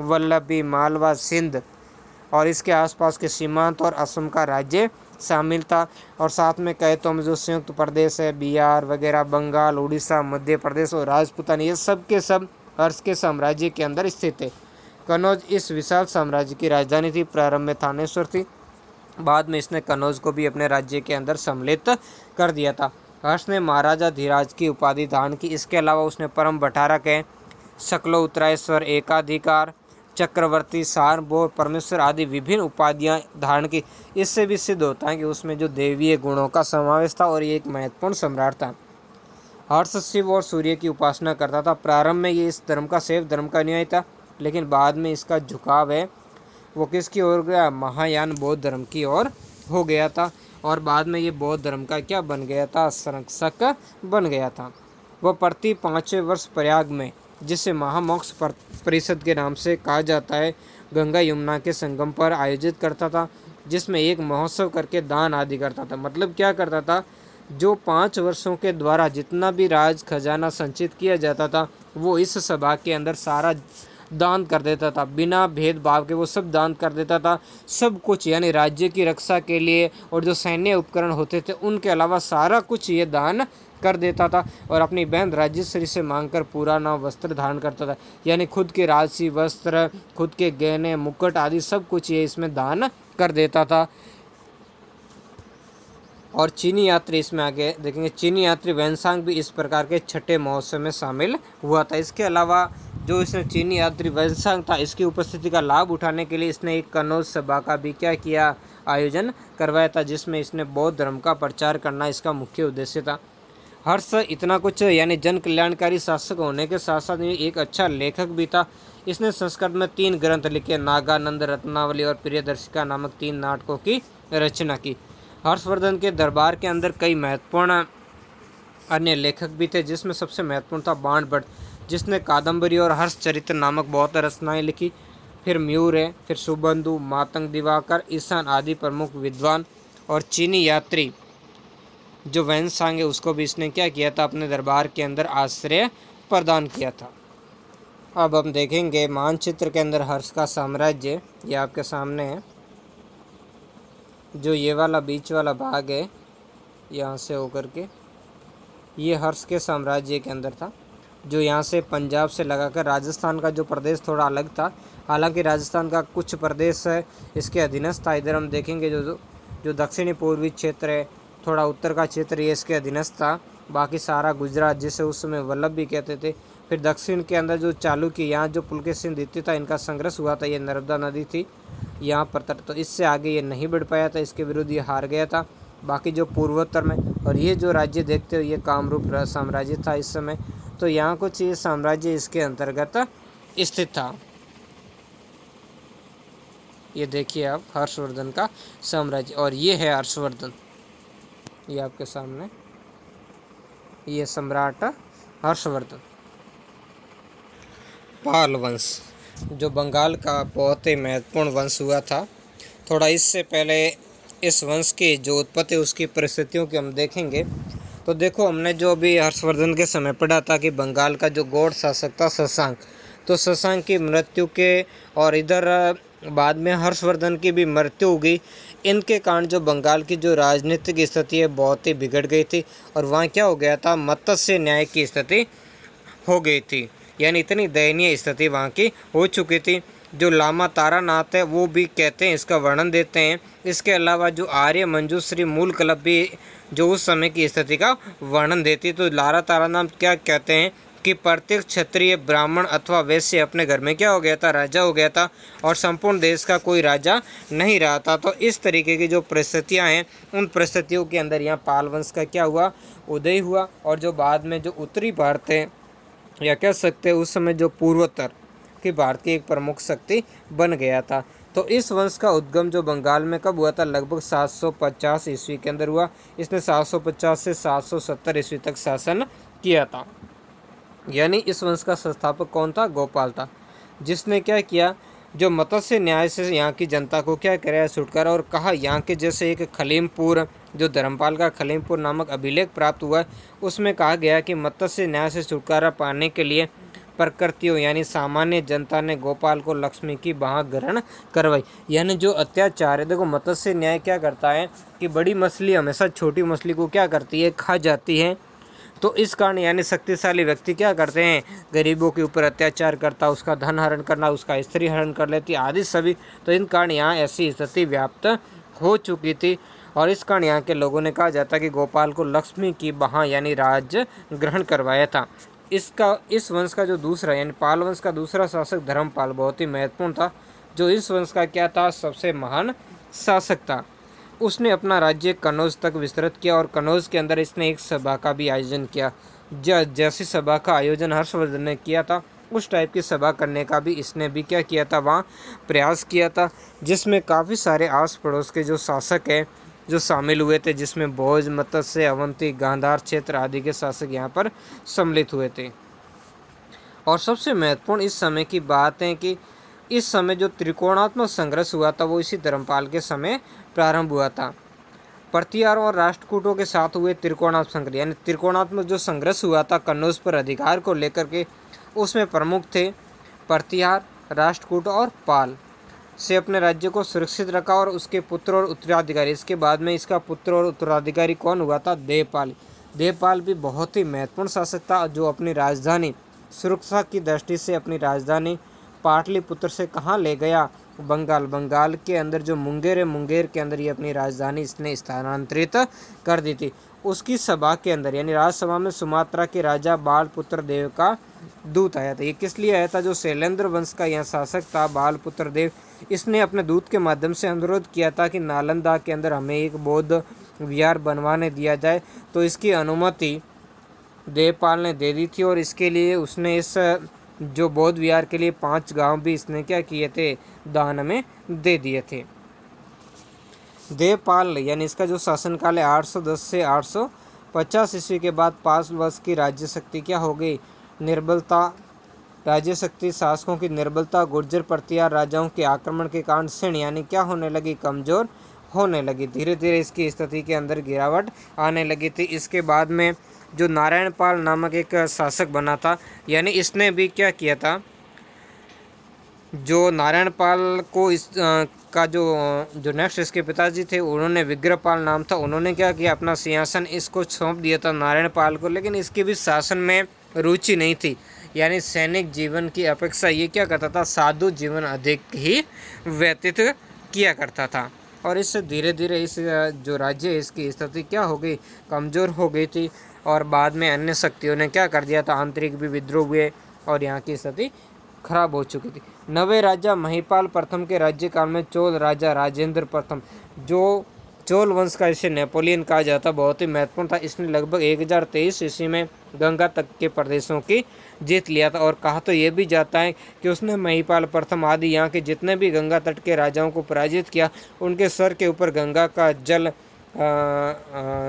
वल्लभी, मालवा, सिंध और इसके आसपास के सीमांत और असम का राज्य शामिल था। और साथ में कहे तो हम जो संयुक्त प्रदेश है, बिहार वगैरह, बंगाल, उड़ीसा, मध्य प्रदेश और राजपूताना, ये सब के सब हर्ष के साम्राज्य के अंदर स्थित है। कनौज इस विशाल साम्राज्य की राजधानी थी। प्रारंभ में थानेश्वर थी, बाद में इसने कनौज को भी अपने राज्य के अंदर सम्मिलित कर दिया था। हर्ष ने महाराजा धीराज की उपाधि धारण की। इसके अलावा उसने परम भट्टारक है, शकलो उत्तरायश्वर, एकाधिकार, चक्रवर्ती, सार्वभौम, परमेश्वर आदि विभिन्न उपाधियां धारण की। इससे भी सिद्ध होता है कि उसमें जो दैवीय गुणों का समावेश था और ये एक महत्वपूर्ण सम्राट था। हर्ष शिव और सूर्य की उपासना करता था। प्रारंभ में ये इस धर्म का शैव धर्म का अनुयायी था, लेकिन बाद में इसका झुकाव है वो किसकी ओर गया, महायान बौद्ध धर्म की ओर हो गया था। और बाद में ये बौद्ध धर्म का क्या बन गया था, संरक्षक बन गया था। वह प्रति 5वें वर्ष प्रयाग में, जिसे महामोक्ष परिषद के नाम से कहा जाता है, गंगा यमुना के संगम पर आयोजित करता था, जिसमें एक महोत्सव करके दान आदि करता था। मतलब क्या करता था, जो 5 वर्षों के द्वारा जितना भी राज खजाना संचित किया जाता था वो इस सभा के अंदर सारा दान कर देता था, बिना भेदभाव के वो सब दान कर देता था। सब कुछ, यानी राज्य की रक्षा के लिए और जो सैन्य उपकरण होते थे उनके अलावा सारा कुछ ये दान कर देता था। और अपनी बहन राजेश्वरी से मांगकर पूरा नव वस्त्र धारण करता था, यानी खुद के राजसी वस्त्र, खुद के गहने, मुकुट आदि सब कुछ ये इसमें दान कर देता था। और चीनी यात्री, इसमें आगे देखेंगे, चीनी यात्री वैनसांग भी इस प्रकार के छठे महोत्सव में शामिल हुआ था। इसके अलावा जो इसने चीनी यात्री वैनसांग था, इसकी उपस्थिति का लाभ उठाने के लिए इसने एक कनौज सभा का भी क्या किया, आयोजन करवाया था, जिसमें इसने बौद्ध धर्म का प्रचार करना इसका मुख्य उद्देश्य था। हर्ष इतना कुछ यानी जन कल्याणकारी शासक होने के साथ साथ ये एक अच्छा लेखक भी था। इसने संस्कृत में 3 ग्रंथ लिखे, नागानंद, रत्नावली और प्रियदर्शिका नामक 3 नाटकों की रचना की। हर्षवर्धन के दरबार के अंदर कई महत्वपूर्ण अन्य लेखक भी थे, जिसमें सबसे महत्वपूर्ण था बाणभट्ट, जिसने कादम्बरी और हर्षचरित्र नामक बहुत रचनाएं लिखी। फिर म्यूर है, फिर सुबंधु, मातंग दिवाकर, ईशान आदि प्रमुख विद्वान। और चीनी यात्री जो वैनसांग है उसको भी इसने क्या किया था, अपने दरबार के अंदर आश्रय प्रदान किया था। अब हम देखेंगे मानचित्र के अंदर हर्ष का साम्राज्य, ये आपके सामने है। जो ये वाला बीच वाला भाग है, यहाँ से होकर के ये हर्ष के साम्राज्य के अंदर था, जो यहाँ से पंजाब से लगाकर राजस्थान का जो प्रदेश थोड़ा अलग था। हालांकि राजस्थान का कुछ प्रदेश है इसके अधीनस्थ था। इधर हम देखेंगे जो दक्षिणी पूर्वी क्षेत्र है, थोड़ा उत्तर का क्षेत्र ये इसके अधीनस्थ था। बाकी सारा गुजरात, जिसे उस समय वल्लभ भी कहते थे। फिर दक्षिण के अंदर जो चालुक्य, यहाँ जो पुलकेशिन द्वितीय था, इनका संघर्ष हुआ था। ये नर्मदा नदी थी यहाँ पर तट, तो इससे आगे ये नहीं बढ़ पाया था, इसके विरुद्ध ये हार गया था। बाकी जो पूर्वोत्तर में, और ये जो राज्य देखते हो ये कामरूप साम्राज्य था इस समय, तो यहाँ कुछ ये साम्राज्य इसके अंतर्गत स्थित था। ये देखिए आप हर्षवर्धन का साम्राज्य, और ये है हर्षवर्धन, ये आपके सामने ये सम्राट हर्षवर्धन। पाल वंश जो बंगाल का बहुत ही महत्वपूर्ण वंश हुआ था। थोड़ा इससे पहले इस वंश की जो उत्पत्ति उसकी परिस्थितियों की हम देखेंगे। तो देखो, हमने जो अभी हर्षवर्धन के समय पढ़ा था कि बंगाल का जो गौड़ शासक था शशांक, तो शशांक की मृत्यु के और इधर बाद में हर्षवर्धन की भी मृत्यु हो गई। इनके कारण जो बंगाल की जो राजनीतिक स्थिति है बहुत ही बिगड़ गई थी, और वहाँ क्या हो गया था, मत्स्य न्याय की स्थिति हो गई थी, यानी इतनी दयनीय स्थिति वहाँ की हो चुकी थी। जो लामा तारानाथ है वो भी कहते हैं, इसका वर्णन देते हैं। इसके अलावा जो आर्य मंजूश्री मूल क्लब भी जो उस समय की स्थिति का वर्णन देती। तो लारा तारानाथ क्या कहते हैं कि प्रत्येक क्षत्रिय, ब्राह्मण अथवा वैश्य अपने घर में क्या हो गया था, राजा हो गया था, और संपूर्ण देश का कोई राजा नहीं रहा था। तो इस तरीके की जो परिस्थितियाँ हैं, उन परिस्थितियों के अंदर यहाँ पाल वंश का क्या हुआ, उदय हुआ। और जो बाद में जो उत्तरी भारत है, या कह सकते हैं उस समय जो पूर्वोत्तर की भारत की एक प्रमुख शक्ति बन गया था। तो इस वंश का उद्गम जो बंगाल में कब हुआ था, लगभग 750 ईस्वी के अंदर हुआ। इसने 750 से 770 ईस्वी तक शासन किया था। यानी इस वंश का संस्थापक कौन था, गोपाल था, जिसने क्या किया, जो मत्स्य न्याय से यहाँ की जनता को क्या कराया, छुटकारा, और कहा यहाँ के जैसे एक खलीमपुर, जो धर्मपाल का खलीमपुर नामक अभिलेख प्राप्त हुआ, उसमें कहा गया कि मत्स्य न्याय से छुटकारा पाने के लिए प्रकृतियों यानी सामान्य जनता ने गोपाल को लक्ष्मी की बाह ग्रहण करवाई। यानी जो अत्याचार है, देखो मत्स्य न्याय क्या करता है कि बड़ी मछली हमेशा छोटी मछली को क्या करती है, खा जाती है। तो इस कारण यानी शक्तिशाली व्यक्ति क्या करते हैं, गरीबों के ऊपर अत्याचार करता, उसका धन हरण करना, उसका स्त्री हरण कर लेती आदि सभी। तो इन कारण यहाँ ऐसी स्थिति व्याप्त हो चुकी थी और इस कारण यहाँ के लोगों ने कहा जाता कि गोपाल को लक्ष्मी की बाह यानी राज ग्रहण करवाया था। इस वंश का जो दूसरा यानी पाल वंश का दूसरा शासक धर्मपाल बहुत ही महत्वपूर्ण था, जो इस वंश का क्या था, सबसे महान शासक था। उसने अपना राज्य कनौज तक विस्तृत किया और कनौज के अंदर इसने एक सभा का भी आयोजन किया। जैसी सभा का आयोजन हर्षवर्धन ने किया था, उस टाइप की सभा करने का भी इसने भी क्या किया था, वहाँ प्रयास किया था, जिसमें काफ़ी सारे आस पड़ोस के जो शासक हैं जो शामिल हुए थे, जिसमें भोज, मत्स्य, अवंती, गांधार क्षेत्र आदि के शासक यहाँ पर सम्मिलित हुए थे। और सबसे महत्वपूर्ण इस समय की बात है कि इस समय जो त्रिकोणात्मक संघर्ष हुआ था वो इसी धर्मपाल के समय प्रारंभ हुआ था। प्रतिहारों और राष्ट्रकूटों के साथ हुए त्रिकोणात्मक संघर्ष यानी त्रिकोणात्मक जो संघर्ष हुआ था कन्नौज पर अधिकार को लेकर के, उसमें प्रमुख थे प्रतिहार, राष्ट्रकूट और पाल से अपने राज्य को सुरक्षित रखा और उसके पुत्र और उत्तराधिकारी। इसके बाद में इसका पुत्र और उत्तराधिकारी कौन हुआ था, देवपाल। देवपाल भी बहुत ही महत्वपूर्ण शासक था, जो अपनी राजधानी सुरक्षा की दृष्टि से अपनी राजधानी पाटलिपुत्र से कहाँ ले गया, बंगाल के अंदर जो मुंगेर है, मुंगेर के अंदर ये अपनी राजधानी इसने स्थानांतरित कर दी थी। उसकी सभा के अंदर यानी राजसभा में सुमात्रा के राजा बालपुत्र देव का दूत आया था। ये किस लिए आया था, जो शैलेंद्र वंश का यह शासक था बालपुत्र देव, इसने अपने दूत के माध्यम से अनुरोध किया था कि नालंदा के अंदर हमें एक बौद्ध विहार बनवाने दिया जाए। तो इसकी अनुमति देवपाल ने दे दी थी और इसके लिए उसने इस जो बौद्ध विहार के लिए 5 गांव भी इसने क्या किए थे, दान में दे दिए थे। देवपाल यानी इसका जो शासनकाल है 810 से 850 ईस्वी के बाद 5 वर्ष की राज्य शक्ति क्या हो गई, निर्बलता। राज्य शक्ति शासकों की निर्बलता, गुर्जर प्रतिहार राजाओं के आक्रमण के कारण क्षीण यानी क्या होने लगी, कमजोर होने लगी। धीरे धीरे इसकी स्थिति के अंदर गिरावट आने लगी थी। इसके बाद में जो नारायणपाल नामक एक शासक बना था, यानी इसने भी क्या किया था, जो नारायणपाल को इस का जो नेक्स्ट इसके पिताजी थे उन्होंने विग्रहपाल नाम था, उन्होंने क्या किया, अपना सिंहासन इसको सौंप दिया था नारायणपाल को। लेकिन इसकी भी शासन में रुचि नहीं थी, यानी सैनिक जीवन की अपेक्षा ये क्या करता था, साधु जीवन अधिक ही व्यतीत किया करता था। और इससे धीरे धीरे इस जो राज्य है इसकी स्थिति क्या हो गई, कमज़ोर हो गई थी। और बाद में अन्य शक्तियों ने क्या कर दिया था, आंतरिक भी विद्रोह हुए और यहाँ की स्थिति खराब हो चुकी थी। नवे राजा महिपाल प्रथम के राज्यकाल में चोल राजा राजेंद्र प्रथम, जो चोल वंश का इसे नेपोलियन कहा जाता, बहुत ही महत्वपूर्ण था। इसने लगभग 1023 ईस्वी में गंगा तक के प्रदेशों की जीत लिया था। और कहा तो ये भी जाता है कि उसने महिपाल प्रथम आदि यहाँ के जितने भी गंगा तट के राजाओं को पराजित किया, उनके सर के ऊपर गंगा का जल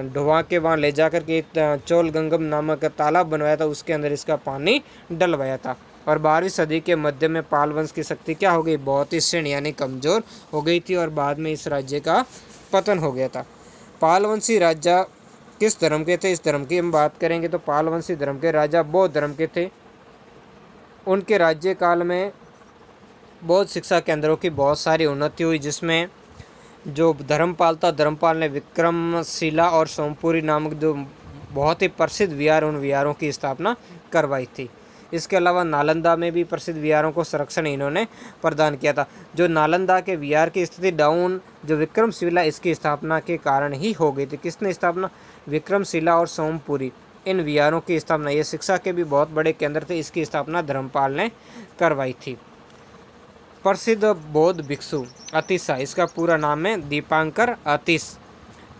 ढुआ के वहाँ ले जाकर के चोल गंगम नामक तालाब बनवाया था, उसके अंदर इसका पानी डलवाया था। और 12वीं सदी के मध्य में पाल वंश की शक्ति क्या हो गई, बहुत ही क्षीण यानी कमज़ोर हो गई थी और बाद में इस राज्य का पतन हो गया था। पालवंशी राजा किस धर्म के थे, इस धर्म की हम बात करेंगे तो पालवंशी धर्म के राजा बौद्ध धर्म के थे। उनके राज्यकाल में बौद्ध शिक्षा केंद्रों की बहुत सारी उन्नति हुई, जिसमें जो धर्मपाल था, धर्मपाल ने विक्रमशिला और सोमपुरी नामक जो बहुत ही प्रसिद्ध विहार, उन विहारों की स्थापना करवाई थी। इसके अलावा नालंदा में भी प्रसिद्ध विहारों को संरक्षण इन्होंने प्रदान किया था। जो नालंदा के विहार की स्थिति डाउन, जो विक्रमशिला इसकी स्थापना के कारण ही हो गई थी। किसने स्थापना, विक्रमशिला और सोमपुरी, इन विहारों की स्थापना, ये शिक्षा के भी बहुत बड़े केंद्र थे, इसकी स्थापना धर्मपाल ने करवाई थी। प्रसिद्ध बौद्ध भिक्षु अतिशा, इसका पूरा नाम है दीपांकर अतिश,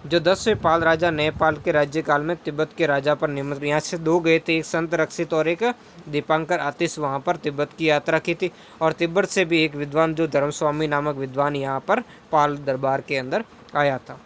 जो 10वें पाल राजा नेपाल के राज्यकाल में तिब्बत के राजा पर निमंत्रण, यहाँ से 2 गए थे, एक संत रक्षित और एक दीपांकर अतिश, वहाँ पर तिब्बत की यात्रा की थी। और तिब्बत से भी एक विद्वान जो धर्मस्वामी नामक विद्वान यहाँ पर पाल दरबार के अंदर आया था।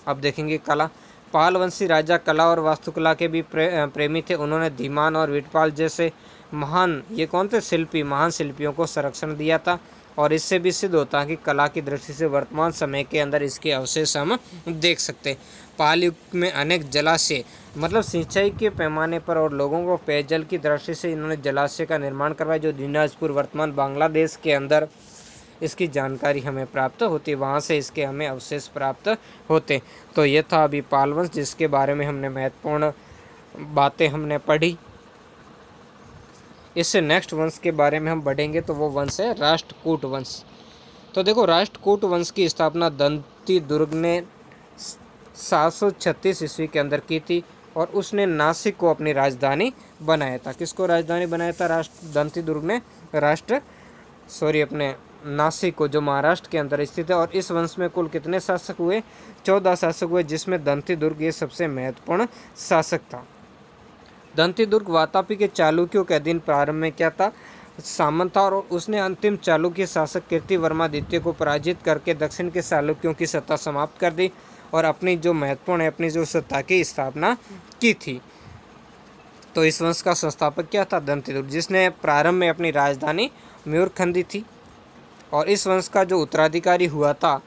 अब देखेंगे कला। पालवंशी राजा कला और वास्तुकला के भी प्रेमी थे। उन्होंने धीमान और विटपाल जैसे महान, ये कौन थे, शिल्पी, महान शिल्पियों को संरक्षण दिया था। और इससे भी सिद्ध होता है कि कला की दृष्टि से वर्तमान समय के अंदर इसके अवशेष हम देख सकते हैं। पाल युग में अनेक जलाशय, मतलब सिंचाई के पैमाने पर और लोगों को पेयजल की दृष्टि से इन्होंने जलाशय का निर्माण करवाया, जो दिनाजपुर वर्तमान बांग्लादेश के अंदर इसकी जानकारी हमें प्राप्त होती, वहाँ से इसके हमें अवशेष प्राप्त होते। तो ये था अभी पाल वंश, जिसके बारे में हमने महत्वपूर्ण बातें हमने पढ़ी। इससे नेक्स्ट वंश के बारे में हम बढ़ेंगे, तो वो वंश है राष्ट्रकूट वंश। तो देखो, राष्ट्रकूट वंश की स्थापना दंती दुर्ग ने 736 ईस्वी के अंदर की थी और उसने नासिक को अपनी राजधानी बनाया था। किसको राजधानी बनाया था? दंती दुर्ग ने अपने नासिक को, जो महाराष्ट्र के अंदर स्थित है। और इस वंश में कुल कितने शासक हुए? 14 शासक हुए, जिसमें दंती दुर्ग ये सबसे महत्वपूर्ण शासक था। दंती दुर्ग वातापी के चालुक्यों के अधीन प्रारंभ में क्या था? सामंत था, और उसने अंतिम चालुक्य शासक कीर्तिवर्मा द्वितीय को पराजित करके दक्षिण के चालुक्यों की सत्ता समाप्त कर दी और अपनी जो महत्वपूर्ण है, अपनी जो सत्ता की स्थापना की थी। तो इस वंश का संस्थापक क्या था? दंती दुर्ग, जिसने प्रारंभ में अपनी राजधानी मयूरखंडी थी। और इस वंश का जो उत्तराधिकारी हुआ था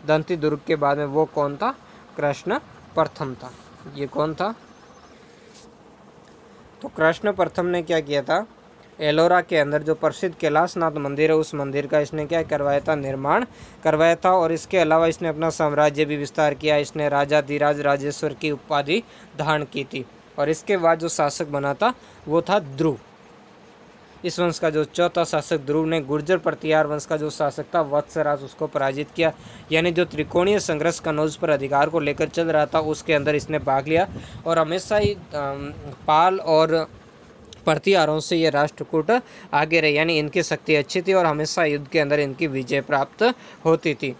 दंती दुर्ग के बाद में, वो कौन था? कृष्ण प्रथम था। ये कौन था? तो कृष्ण प्रथम ने क्या किया था? एलोरा के अंदर जो प्रसिद्ध कैलाशनाथ मंदिर है, उस मंदिर का इसने क्या करवाया था? निर्माण करवाया था। और इसके अलावा इसने अपना साम्राज्य भी विस्तार किया। इसने राजाधिराज राजेश्वर की उपाधि धारण की थी। और इसके बाद जो शासक बना था वो था ध्रुव। इस वंश का जो चौथा शासक ध्रुव ने गुर्जर प्रतिहार वंश का जो शासक था वत्सराज, उसको पराजित किया। यानी जो त्रिकोणीय संघर्ष कनौज पर अधिकार को लेकर चल रहा था, उसके अंदर इसने भाग लिया। और हमेशा ही पाल और प्रतिहारों से ये राष्ट्रकूट आगे रहे, यानी इनकी शक्ति अच्छी थी और हमेशा युद्ध के अंदर इनकी विजय प्राप्त होती थी।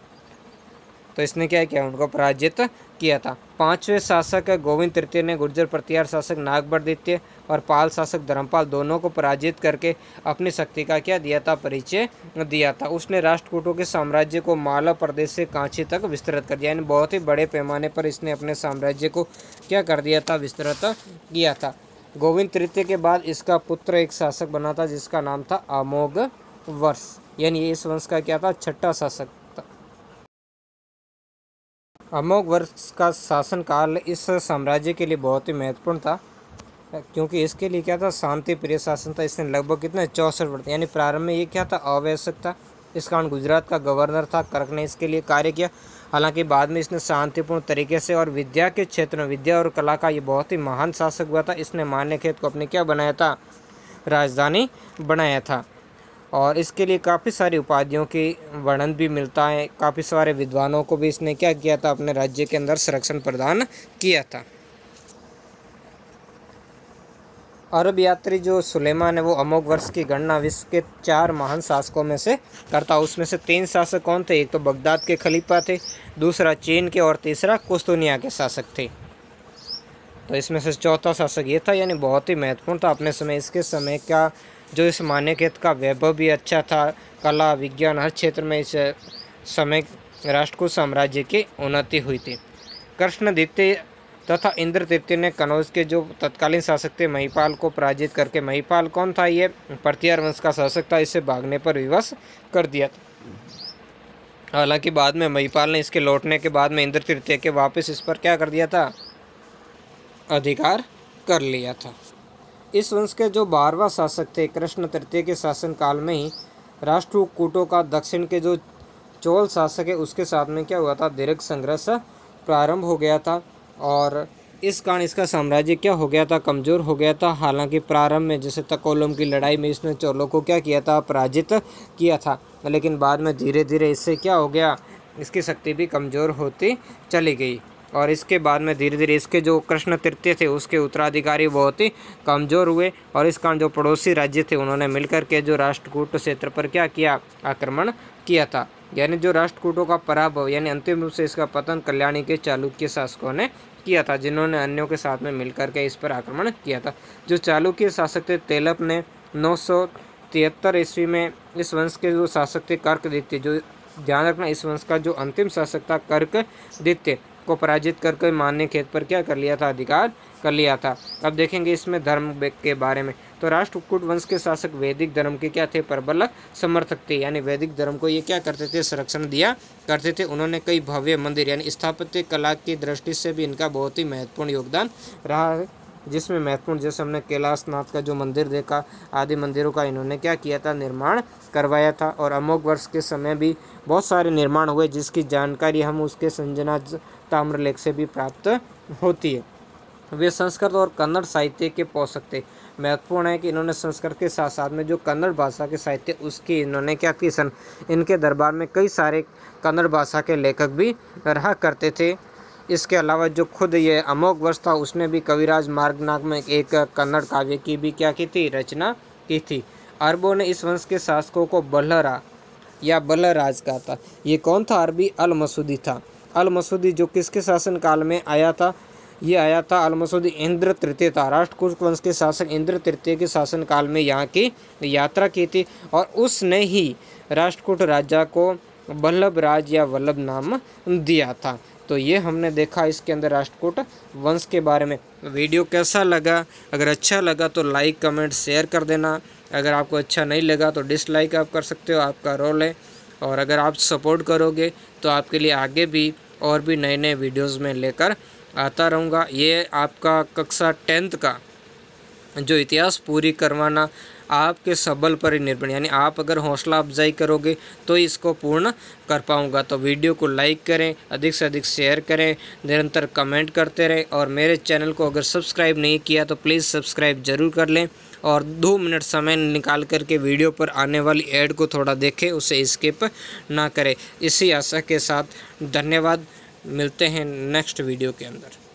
तो इसने क्या किया? उनको पराजित किया था। पांचवें शासक गोविंद तृतीय ने गुर्जर प्रतिहार शासक नागभट्ट द्वितीय और पाल शासक धर्मपाल दोनों को पराजित करके अपनी शक्ति का क्या दिया था? परिचय दिया था। उसने राष्ट्रकूटों के साम्राज्य को मालवा प्रदेश से कांची तक विस्तृत कर दिया, यानी बहुत ही बड़े पैमाने पर इसने अपने साम्राज्य को क्या कर दिया था? विस्तृत किया था। गोविंद तृतीय के बाद इसका पुत्र एक शासक बना था, जिसका नाम था अमोघ वर्ष, यानी इस वंश का क्या था? छठा शासक था। अमोघ वर्ष का शासनकाल इस साम्राज्य के लिए बहुत ही महत्वपूर्ण था, क्योंकि इसके लिए क्या था? शांति प्रिय शासन था। इसने लगभग कितने 64 वर्ष, यानी प्रारंभ में ये क्या था? अवैसक था। इस कारण गुजरात का गवर्नर था। कर्क ने इसके लिए कार्य किया। हालांकि बाद में इसने शांतिपूर्ण तरीके से और विद्या के क्षेत्र में, विद्या और कला का ये बहुत ही महान शासक हुआ था। इसने मान्यखेत को अपने क्या बनाया था? राजधानी बनाया था। और इसके लिए काफ़ी सारी उपाधियों की वर्णन भी मिलता है। काफ़ी सारे विद्वानों को भी इसने क्या किया था? अपने राज्य के अंदर संरक्षण प्रदान किया था। अरब यात्री जो सुलेमान है, वो अमोघ वर्ष की गणना विश्व के 4 महान शासकों में से करता। उसमें से 3 शासक कौन थे? एक तो बगदाद के खलीफा थे, दूसरा चीन के, और तीसरा कुस्तुनिया के शासक थे। तो इसमें से चौथा शासक ये था, यानी बहुत ही महत्वपूर्ण था अपने समय। इसके समय का जो इस मान्यखेत का वैभव भी अच्छा था। कला विज्ञान हर क्षेत्र में इस समय राष्ट्रकूट साम्राज्य की उन्नति हुई थी। कृष्ण द्वितीय तथा इंद्र तृतीय ने कनौज के जो तत्कालीन शासक थे महिपाल को पराजित करके, महिपाल कौन था? ये प्रतिहार वंश का शासक था। इसे भागने पर विवश कर दिया था। हालांकि बाद में महिपाल ने इसके लौटने के बाद में इंद्र तृतीय के वापस इस पर क्या कर दिया था? अधिकार कर लिया था। इस वंश के जो 12वां शासक थे कृष्ण तृतीय के शासनकाल में ही राष्ट्रकूटों का दक्षिण के जो चोल शासक है उसके साथ में क्या हुआ था? दीर्घ संघर्ष प्रारंभ हो गया था। और इस कारण इसका साम्राज्य क्या हो गया था? कमज़ोर हो गया था। हालांकि प्रारंभ में जैसे तकोलम की लड़ाई में इसने चोलों को क्या किया था? पराजित किया था। लेकिन बाद में धीरे धीरे इससे क्या हो गया? इसकी शक्ति भी कमज़ोर होती चली गई। और इसके बाद में धीरे धीरे इसके जो कृष्ण तृतीय थे उसके उत्तराधिकारी बहुत ही कमज़ोर हुए। और इस कारण जो पड़ोसी राज्य थे उन्होंने मिलकर के जो राष्ट्रकूट क्षेत्र पर क्या किया? आक्रमण किया था। यानी जो राष्ट्रकूटों का पराभव, यानी अंतिम रूप से इसका पतन कल्याणी के चालुक्य शासकों ने किया था, जिन्होंने अन्यों के साथ में मिलकर के इस पर आक्रमण किया था। जो चालुक्य शासक थे तेलप ने 973 ईस्वी में इस वंश के जो शासक थे कर्कदित्य, जो ध्यान रखना इस वंश का जो अंतिम शासक था कर्कदित्य, को पराजित करके मान्य खेत पर क्या कर लिया था, अधिकार कर लिया था। अब देखेंगे इसमें धर्म के बारे में। तो राष्ट्रकूट वंश के शासक वैदिक धर्म के क्या थे, प्रबल समर्थक थे, यानी वैदिक धर्म को ये क्या करते थे, संरक्षण दिया करते थे। उन्होंने कई भव्य मंदिर यानी स्थापत्य कला की दृष्टि से भी इनका बहुत ही महत्वपूर्ण योगदान रहा है, जिसमें महत्वपूर्ण जैसे हमने कैलाशनाथ का जो मंदिर देखा, आदि मंदिरों का इन्होंने क्या किया था, निर्माण करवाया था। और अमोघ वर्ष के समय भी बहुत सारे निर्माण हुए, जिसकी जानकारी हम उसके संजना ताम्रलेख से भी प्राप्त होती है। वे संस्कृत और कन्नड़ साहित्य के पोषक थे। महत्वपूर्ण है कि इन्होंने संस्कृत के साथ साथ में जो कन्नड़ भाषा के साहित्य उसकी इन्होंने क्या की, इनके दरबार में कई सारे कन्नड़ भाषा के लेखक भी रहा करते थे। इसके अलावा जो खुद ये अमोघ वर्ष था उसने भी कविराज मार्गनाग में एक कन्नड़ काव्य की भी क्या की थी, रचना की थी। अरबों ने इस वंश के शासकों को बल्हरा या बल्हराज कहा था। ये कौन था, अरबी अल मसूदी था। अल मसूदी जो किसके शासन काल में आया था, ये आया था अल मसूदी इंद्र तृतीय था। राष्ट्रकूट वंश के शासक इंद्र तृतीय के शासन काल में यहाँ की यात्रा की थी और उसने ही राष्ट्रकूट राजा को वल्लभ राज या वल्लभ नाम दिया था। तो ये हमने देखा इसके अंदर राष्ट्रकूट वंश के बारे में। वीडियो कैसा लगा, अगर अच्छा लगा तो लाइक कमेंट शेयर कर देना, अगर आपको अच्छा नहीं लगा तो डिसलाइक आप कर सकते हो, आपका रोल है। और अगर आप सपोर्ट करोगे तो आपके लिए आगे भी और भी नए नए वीडियोज़ में लेकर आता रहूँगा। ये आपका कक्षा 10th का जो इतिहास पूरी करवाना आपके सबल पर ही निर्भर, यानी आप अगर हौसला अफजाई करोगे तो इसको पूर्ण कर पाऊँगा। तो वीडियो को लाइक करें, अधिक से अधिक शेयर करें, निरंतर कमेंट करते रहें और मेरे चैनल को अगर सब्सक्राइब नहीं किया तो प्लीज़ सब्सक्राइब ज़रूर कर लें और 2 मिनट समय निकाल करके वीडियो पर आने वाली ऐड को थोड़ा देखें, उसे स्किप ना करें। इसी आशा के साथ धन्यवाद, मिलते हैं नेक्स्ट वीडियो के अंदर।